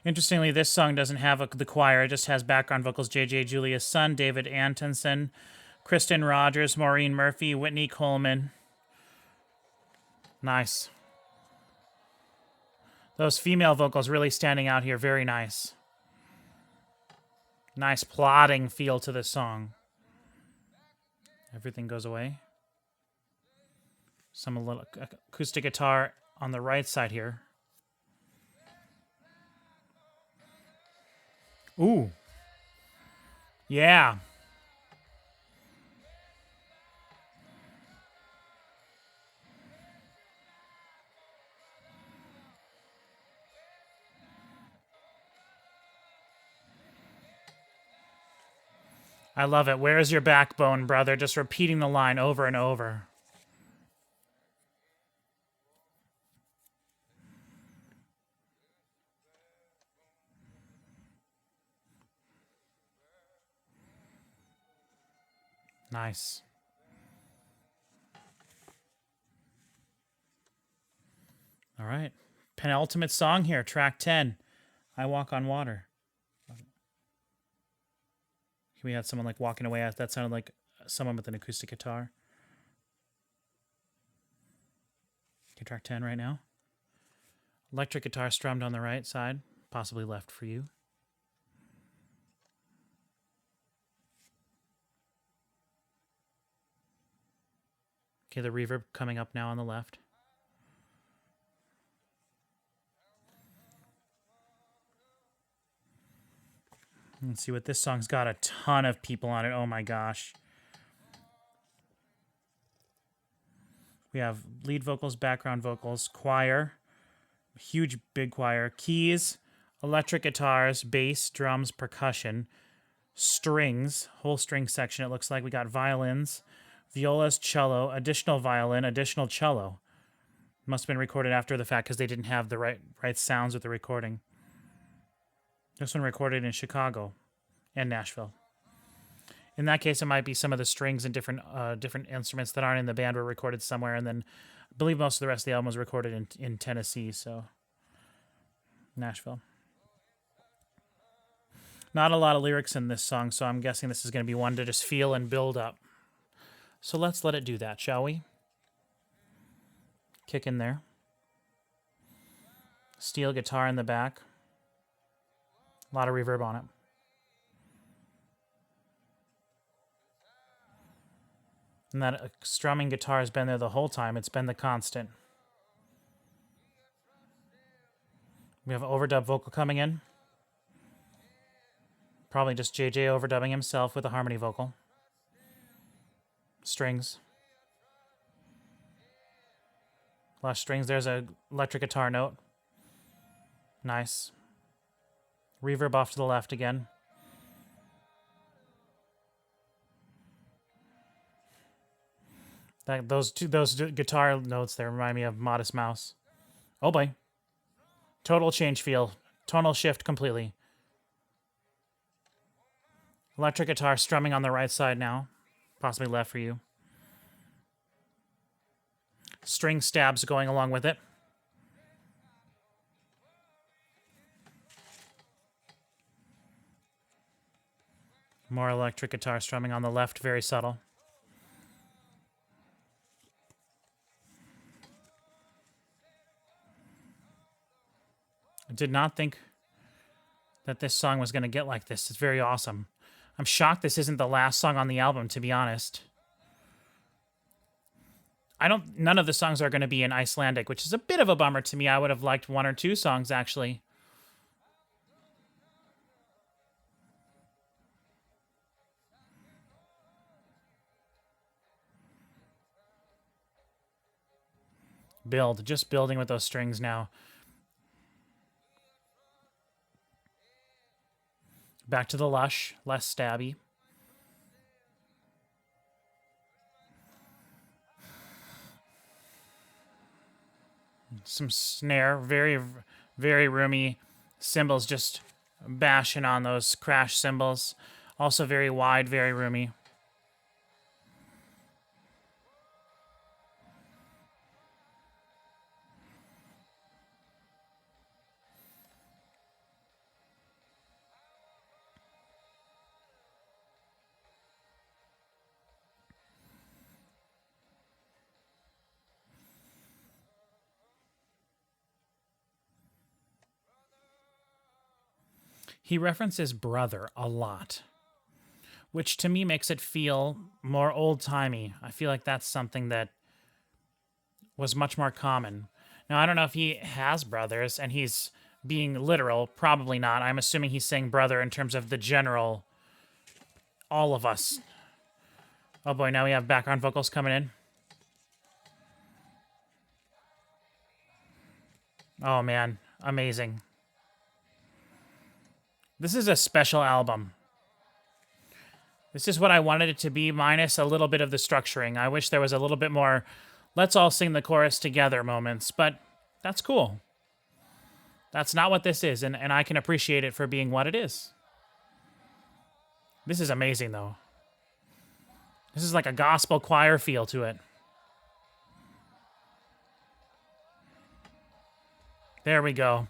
Interestingly, this song doesn't have the choir. It just has background vocals. J.J. Julia's son, David Antonson, Kristen Rogers, Maureen Murphy, Whitney Coleman. Nice. Those female vocals really standing out here. Very nice. Nice plodding feel to this song. Everything goes away. Some little acoustic guitar on the right side here. Ooh. Yeah. I love it. Where's your backbone, brother? Just repeating the line over and over. Nice. All right. Penultimate song here, track 10. I Walk on Water. We had someone like walking away. That sounded like someone with an acoustic guitar. Okay, track 10 right now. Electric guitar strummed on the right side, possibly left for you. Okay, the reverb coming up now on the left. Let's see what this song's got. A ton of people on it. Oh my gosh. We have lead vocals, background vocals, choir, huge big choir, keys, electric guitars, bass, drums, percussion, strings, whole string section it looks like. We got violins, violas, cello, additional violin, additional cello. Must have been recorded after the fact because they didn't have the right sounds with the recording. This one recorded in Chicago and Nashville. In that case, it might be some of the strings and different instruments that aren't in the band were recorded somewhere, and then I believe most of the rest of the album was recorded in Tennessee, so Nashville. Not a lot of lyrics in this song, so I'm guessing this is going to be one to just feel and build up. So let's let it do that, shall we? Kick in there. Steel guitar in the back. A lot of reverb on it. And that strumming guitar has been there the whole time. It's been the constant. We have an overdub vocal coming in. Probably just JJ overdubbing himself with a harmony vocal. Strings. Flush strings. There's a electric guitar note. Nice. Reverb off to the left again. Those guitar notes there remind me of Modest Mouse. Oh boy. Total change feel. Tonal shift completely. Electric guitar strumming on the right side now. Possibly left for you. String stabs going along with it. More electric guitar strumming on the left, very subtle. I did not think that this song was going to get like this. It's very awesome. I'm shocked this isn't the last song on the album, to be honest. None of the songs are going to be in Icelandic, which is a bit of a bummer to me. I would have liked one or two songs, actually. Just building with those strings now. Back to the lush, less stabby. Some snare, very, very roomy cymbals, just bashing on those crash cymbals. Also very wide, very roomy. He references brother a lot, which to me makes it feel more old-timey. I feel like that's something that was much more common. Now, I don't know if he has brothers and he's being literal. Probably not. I'm assuming he's saying brother in terms of the general, all of us. Oh boy, now we have background vocals coming in. Oh man, amazing. This is a special album. This is what I wanted it to be, minus a little bit of the structuring. I wish there was a little bit more, let's all sing the chorus together moments, but that's cool. That's not what this is, and I can appreciate it for being what it is. This is amazing, though. This is like a gospel choir feel to it. There we go.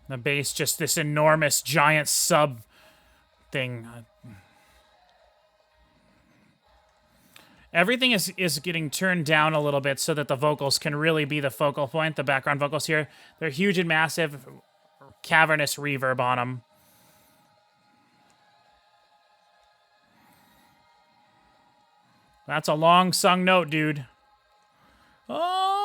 The bass, just this enormous, giant sub thing. Everything is getting turned down a little bit so that the vocals can really be the focal point. The background vocals here, they're huge and massive, cavernous reverb on them. That's a long sung note, dude. Oh!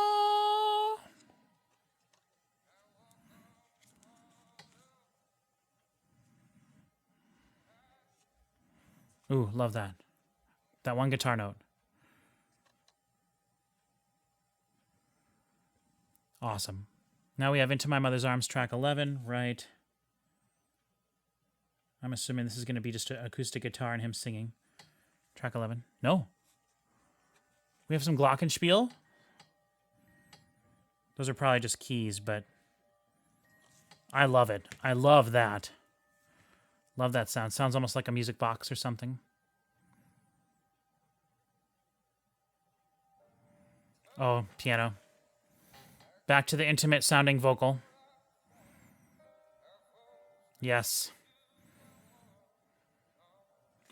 Ooh, love that. That one guitar note. Awesome. Now we have Into My Mother's Arms, track 11, right? I'm assuming this is going to be just an acoustic guitar and him singing. Track 11. No. We have some glockenspiel. Those are probably just keys, but I love it. I love that. Love that sound. Sounds almost like a music box or something. Oh, piano. Back to the intimate sounding vocal. Yes.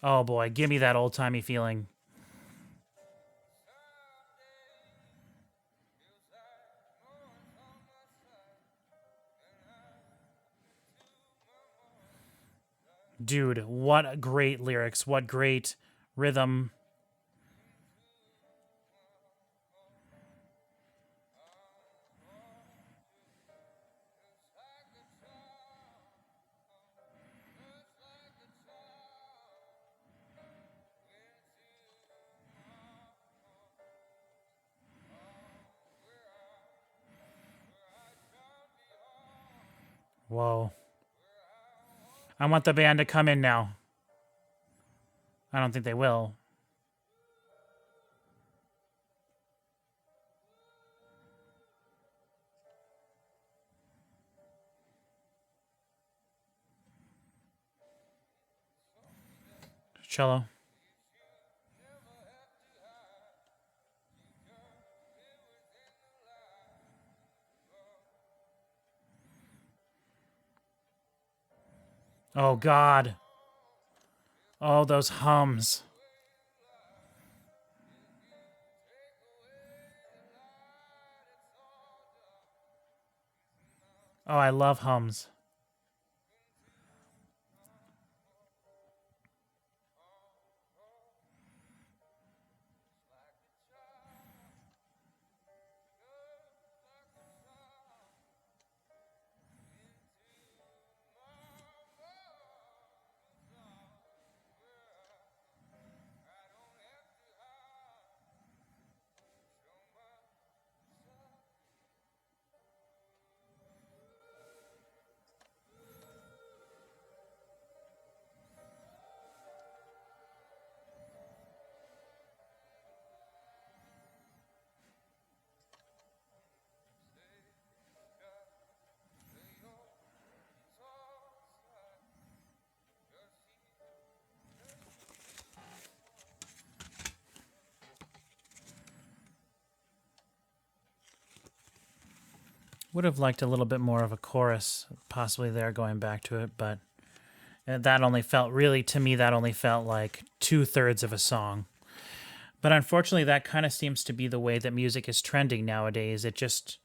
Oh boy, give me that old-timey feeling. Dude, what great lyrics. What great rhythm. Whoa. I want the band to come in now. I don't think they will. Cello. Oh, God. Oh, those hums. Oh, I love hums. Would have liked a little bit more of a chorus, possibly there going back to it, but that only felt really, to me, that only felt like 2/3 of a song. But unfortunately, that kind of seems to be the way that music is trending nowadays. It just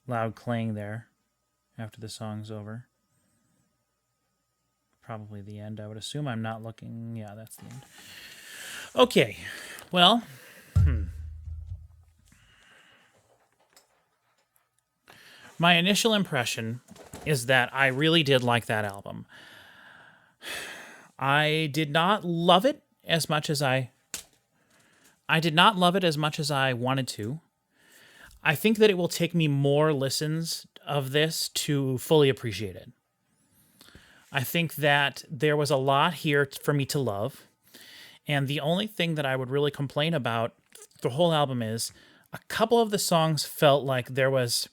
loud clang there after the song's over. Probably the end, I would assume. I'm not looking. Yeah, that's the end. Okay, well, my initial impression is that I really did like that album. I did not love it as much as I did not love it as much as I wanted to. I think that it will take me more listens of this to fully appreciate it. I think that there was a lot here for me to love. And the only thing that I would really complain about the whole album is a couple of the songs felt like there was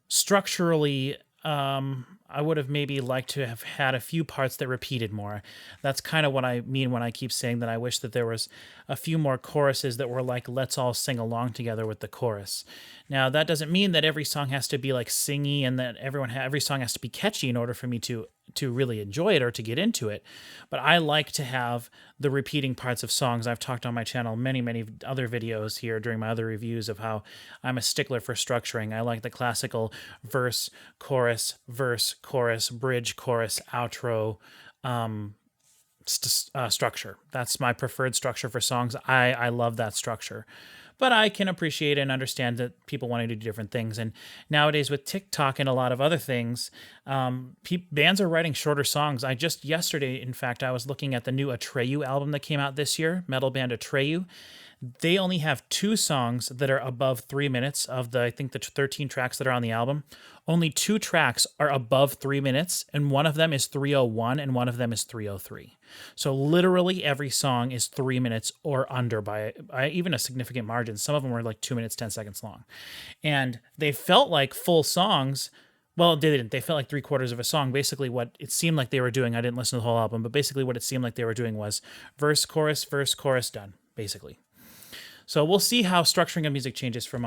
structurally, I would have maybe liked to have had a few parts that repeated more. That's kind of what I mean when I keep saying that I wish that there was a few more choruses that were like, let's all sing along together with the chorus. Now, that doesn't mean that every song has to be like singy and that every song has to be catchy in order for me to really enjoy it or to get into it. But I like to have the repeating parts of songs. I've talked on my channel many other videos here during my other reviews of how I'm a stickler for structuring. I like the classical verse, chorus, bridge, chorus, outro structure. That's my preferred structure for songs. I love that structure. But I can appreciate and understand that people want to do different things. And nowadays with TikTok and a lot of other things, bands are writing shorter songs. I just yesterday, in fact, I was looking at the new Atreyu album that came out this year, metal band Atreyu. They only have 2 songs that are above 3 minutes of I think the 13 tracks that are on the album. Only 2 tracks are above 3 minutes, and one of them is 3:01 and one of them is 3:03. So literally every song is 3 minutes or under by even a significant margin. Some of them were like 2 minutes, 10 seconds long. And they felt like full songs. Well, they didn't. They felt like 3/4 of a song. Basically, what it seemed like they were doing, I didn't listen to the whole album, but basically what it seemed like they were doing was verse, chorus, done, basically. So we'll see how structuring of music changes from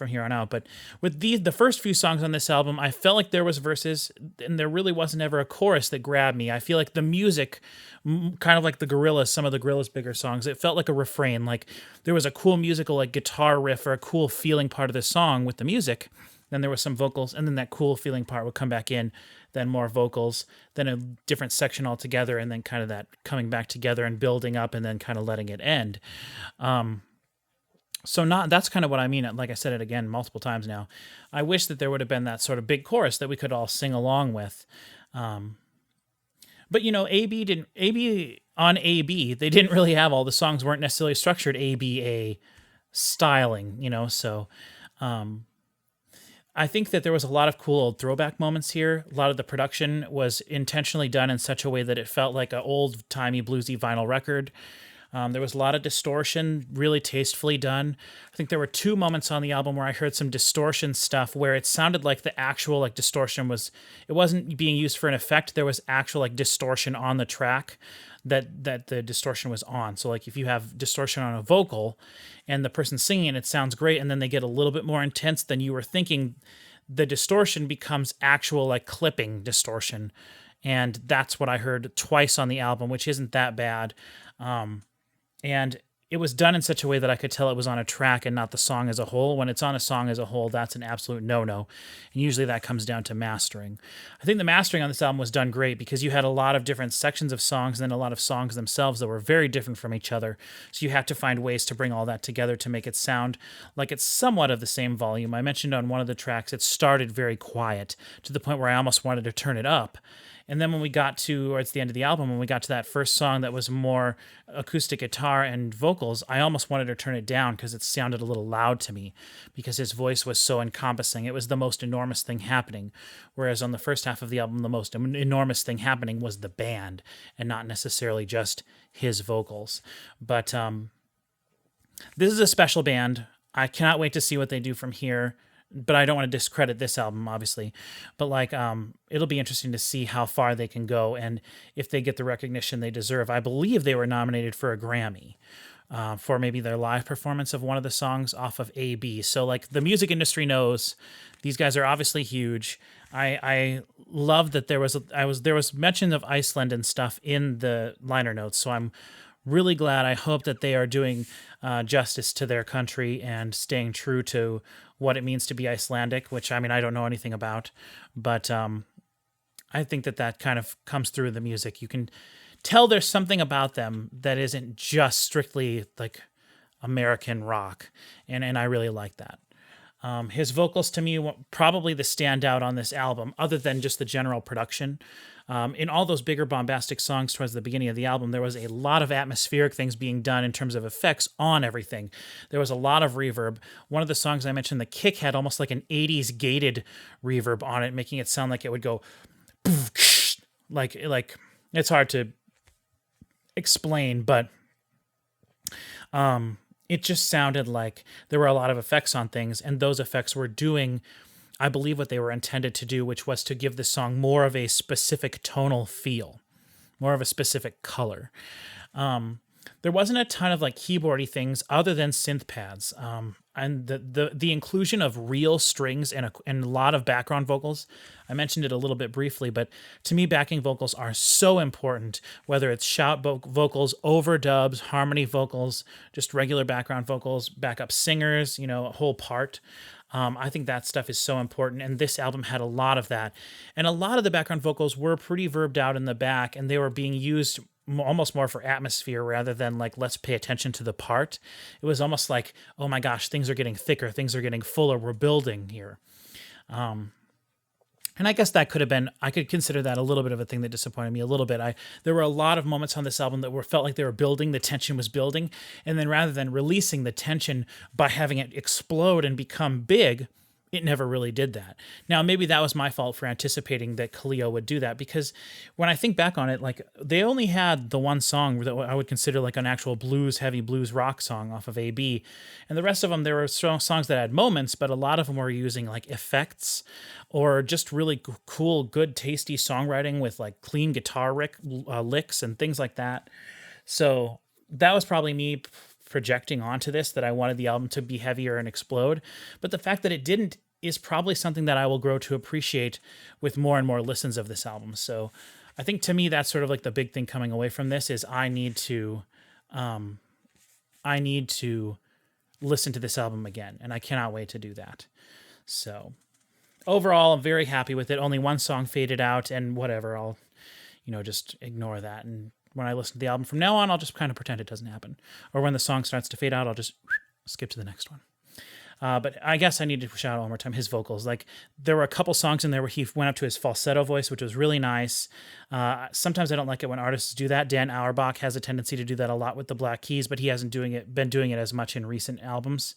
here on out. But with the first few songs on this album, I felt like there was verses, and there really wasn't ever a chorus that grabbed me. I feel like the music, kind of like the Gorillaz, some of the Gorillaz' bigger songs, it felt like a refrain. Like there was a cool musical, like guitar riff or a cool feeling part of the song with the music. Then there was some vocals, and then that cool feeling part would come back in, then more vocals, then a different section altogether, and then kind of that coming back together and building up, and then kind of letting it end. So that's kind of what I mean. Like I said it again multiple times now. I wish that there would have been that sort of big chorus that we could all sing along with. But on AB, they didn't really have all the songs weren't necessarily structured ABA styling, so I think that there was a lot of cool old throwback moments here. A lot of the production was intentionally done in such a way that it felt like an old-timey bluesy vinyl record. There was a lot of distortion, really tastefully done. I think there were two moments on the album where I heard some distortion stuff where it sounded like the actual like distortion was, it wasn't being used for an effect. There was actual like distortion on the track that the distortion was on. So like if you have distortion on a vocal and the person singing it sounds great, and then they get a little bit more intense than you were thinking, the distortion becomes actual like clipping distortion. And that's what I heard twice on the album, which isn't that bad. And it was done in such a way that I could tell it was on a track and not the song as a whole. When it's on a song as a whole, that's an absolute no-no. And usually that comes down to mastering. I think the mastering on this album was done great because you had a lot of different sections of songs and then a lot of songs themselves that were very different from each other. So you had to find ways to bring all that together to make it sound like it's somewhat of the same volume. I mentioned on one of the tracks, it started very quiet to the point where I almost wanted to turn it up. And then when we got to, or it's the end of the album, when we got to that first song that was more acoustic guitar and vocals, I almost wanted to turn it down because it sounded a little loud to me because his voice was so encompassing. It was the most enormous thing happening. Whereas on the first half of the album, the most enormous thing happening was the band and not necessarily just his vocals. But this is a special band. I cannot wait to see what they do from here. But I don't want to discredit this album, obviously. But like, it'll be interesting to see how far they can go and if they get the recognition they deserve. I believe they were nominated for a Grammy for maybe their live performance of one of the songs off of AB. So like, the music industry knows these guys are obviously huge. I love that there was mention of Iceland and stuff in the liner notes. So I'm really glad. I hope that they are doing justice to their country and staying true to what it means to be Icelandic, which, I mean, I don't know anything about, but I think that kind of comes through the music. You can tell there's something about them that isn't just strictly like American rock, and I really like that. His vocals, to me, were probably the standout on this album, other than just the general production. In all those bigger bombastic songs towards the beginning of the album, there was a lot of atmospheric things being done in terms of effects on everything. There was a lot of reverb. One of the songs I mentioned, the kick had almost like an 80s gated reverb on it, making it sound like it would go like it's hard to explain, but it just sounded like there were a lot of effects on things, and those effects were doing, I believe, what they were intended to do, which was to give the song more of a specific tonal feel, more of a specific color. There wasn't a ton of like keyboardy things other than synth pads, and the inclusion of real strings and a lot of background vocals. I mentioned it a little bit briefly, but to me, backing vocals are so important. Whether it's shout vocals, overdubs, harmony vocals, just regular background vocals, backup singers, a whole part. I think that stuff is so important, and this album had a lot of that. And a lot of the background vocals were pretty verbed out in the back, and they were being used almost more for atmosphere rather than like, let's pay attention to the part. It was almost like, oh my gosh, things are getting thicker, things are getting fuller, we're building here. And I guess that could have been, I could consider that a little bit of a thing that disappointed me a little bit. There were a lot of moments on this album that felt like they were building, the tension was building, and then rather than releasing the tension by having it explode and become big, it never really did that. Now, maybe that was my fault for anticipating that Kaleo would do that, because when I think back on it, like, they only had the one song that I would consider like an actual heavy blues rock song off of AB, and the rest of them, there were songs that had moments, but a lot of them were using like effects or just really cool, good, tasty songwriting with like clean guitar licks and things like that. So that was probably me projecting onto this, that I wanted the album to be heavier and explode. But the fact that it didn't is probably something that I will grow to appreciate with more and more listens of this album. So I think, to me, that's sort of like the big thing coming away from this is I need to listen to this album again, and I cannot wait to do that. So overall, I'm very happy with it. Only one song faded out, and whatever, I'll just ignore that. And when I listen to the album from now on, I'll just kind of pretend it doesn't happen. Or when the song starts to fade out, I'll just skip to the next one. But I guess I need to shout out one more time his vocals. Like there were a couple songs in there where he went up to his falsetto voice, which was really nice. Sometimes I don't like it when artists do that. Dan Auerbach has a tendency to do that a lot with the Black Keys, but he hasn't been doing it as much in recent albums.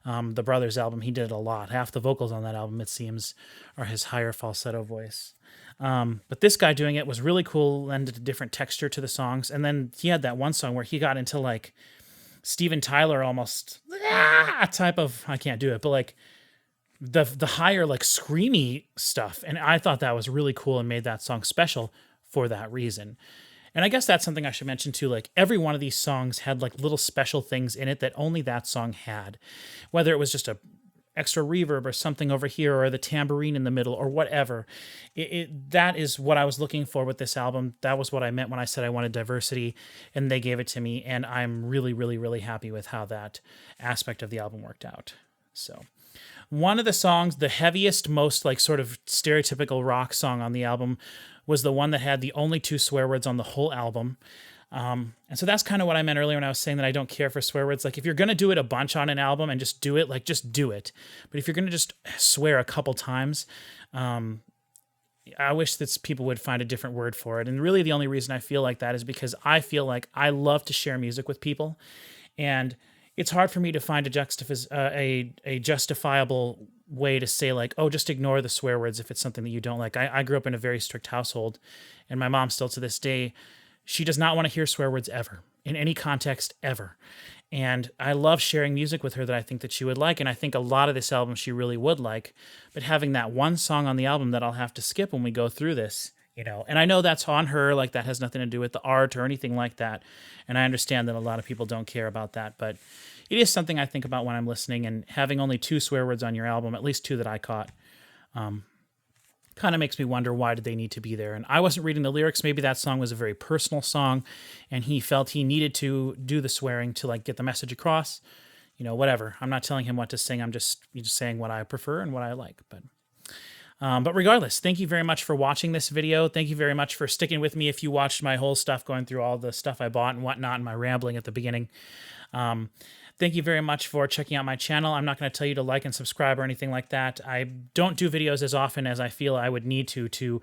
The Brothers album, he did it a lot. Half the vocals on that album, it seems, are his higher falsetto voice. But this guy doing it was really cool, lended a different texture to the songs. And then he had that one song where he got into like Steven Tyler almost type of, I can't do it, but like the higher like screamy stuff. And I thought that was really cool and made that song special for that reason. And I guess that's something I should mention too. Like every one of these songs had like little special things in it that only that song had, whether it was just a extra reverb or something over here or the tambourine in the middle or whatever. That is what I was looking for with this album. That was what I meant when I said I wanted diversity, and they gave it to me. And I'm really, really, really happy with how that aspect of the album worked out. So one of the songs, the heaviest, most like sort of stereotypical rock song on the album, was the one that had the only 2 swear words on the whole album. And so that's kind of what I meant earlier when I was saying that I don't care for swear words. Like if you're going to do it a bunch on an album and just do it, like just do it. But if you're going to just swear a couple times, I wish that people would find a different word for it. And really the only reason I feel like that is because I feel like I love to share music with people. And it's hard for me to find a justifiable way to say like, oh, just ignore the swear words if it's something that you don't like. I grew up in a very strict household, and my mom still to this day, she does not want to hear swear words ever, in any context ever. And I love sharing music with her that I think that she would like, and I think a lot of this album she really would like. But having that one song on the album that I'll have to skip when we go through this, and I know that's on her, like that has nothing to do with the art or anything like that. And I understand that a lot of people don't care about that, but it is something I think about when I'm listening, and having only 2 swear words on your album, at least 2 that I caught, kind of makes me wonder why did they need to be there. And I wasn't reading the lyrics. Maybe that song was a very personal song and he felt he needed to do the swearing to like get the message across, whatever. I'm not telling him what to sing. I'm just saying what I prefer and what I like. But regardless, thank you very much for watching this video. Thank you very much for sticking with me if you watched my whole stuff, going through all the stuff I bought and whatnot and my rambling at the beginning. Thank you very much for checking out my channel. I'm not going to tell you to like and subscribe or anything like that. I don't do videos as often as I feel I would need to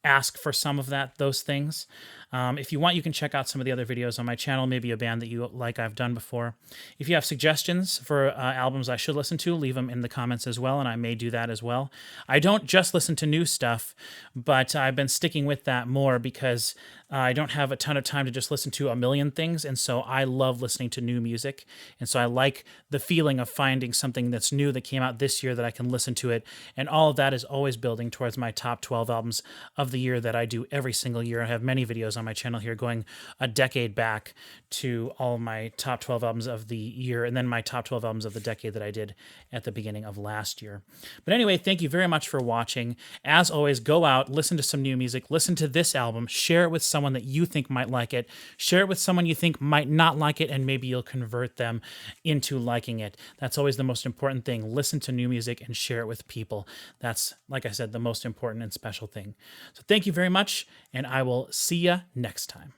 ask for some of those things. If you want, you can check out some of the other videos on my channel, maybe a band that you like I've done before. If you have suggestions for albums I should listen to, leave them in the comments as well, and I may do that as well. I don't just listen to new stuff, but I've been sticking with that more because I don't have a ton of time to just listen to a million things, and so I love listening to new music, and so I like the feeling of finding something that's new that came out this year that I can listen to it, and all of that is always building towards my top 12 albums of the year that I do every single year. I have many videos on my channel here going a decade back to all my top 12 albums of the year, and then my top 12 albums of the decade that I did at the beginning of last year. But anyway, thank you very much for watching. As always, go out, listen to some new music, listen to this album, share it with someone that you think might like it, share it with someone you think might not like it, and maybe you'll convert them into liking it. That's always the most important thing. Listen to new music and share it with people. That's, like I said, the most important and special thing. So thank you very much, and I will see you next time.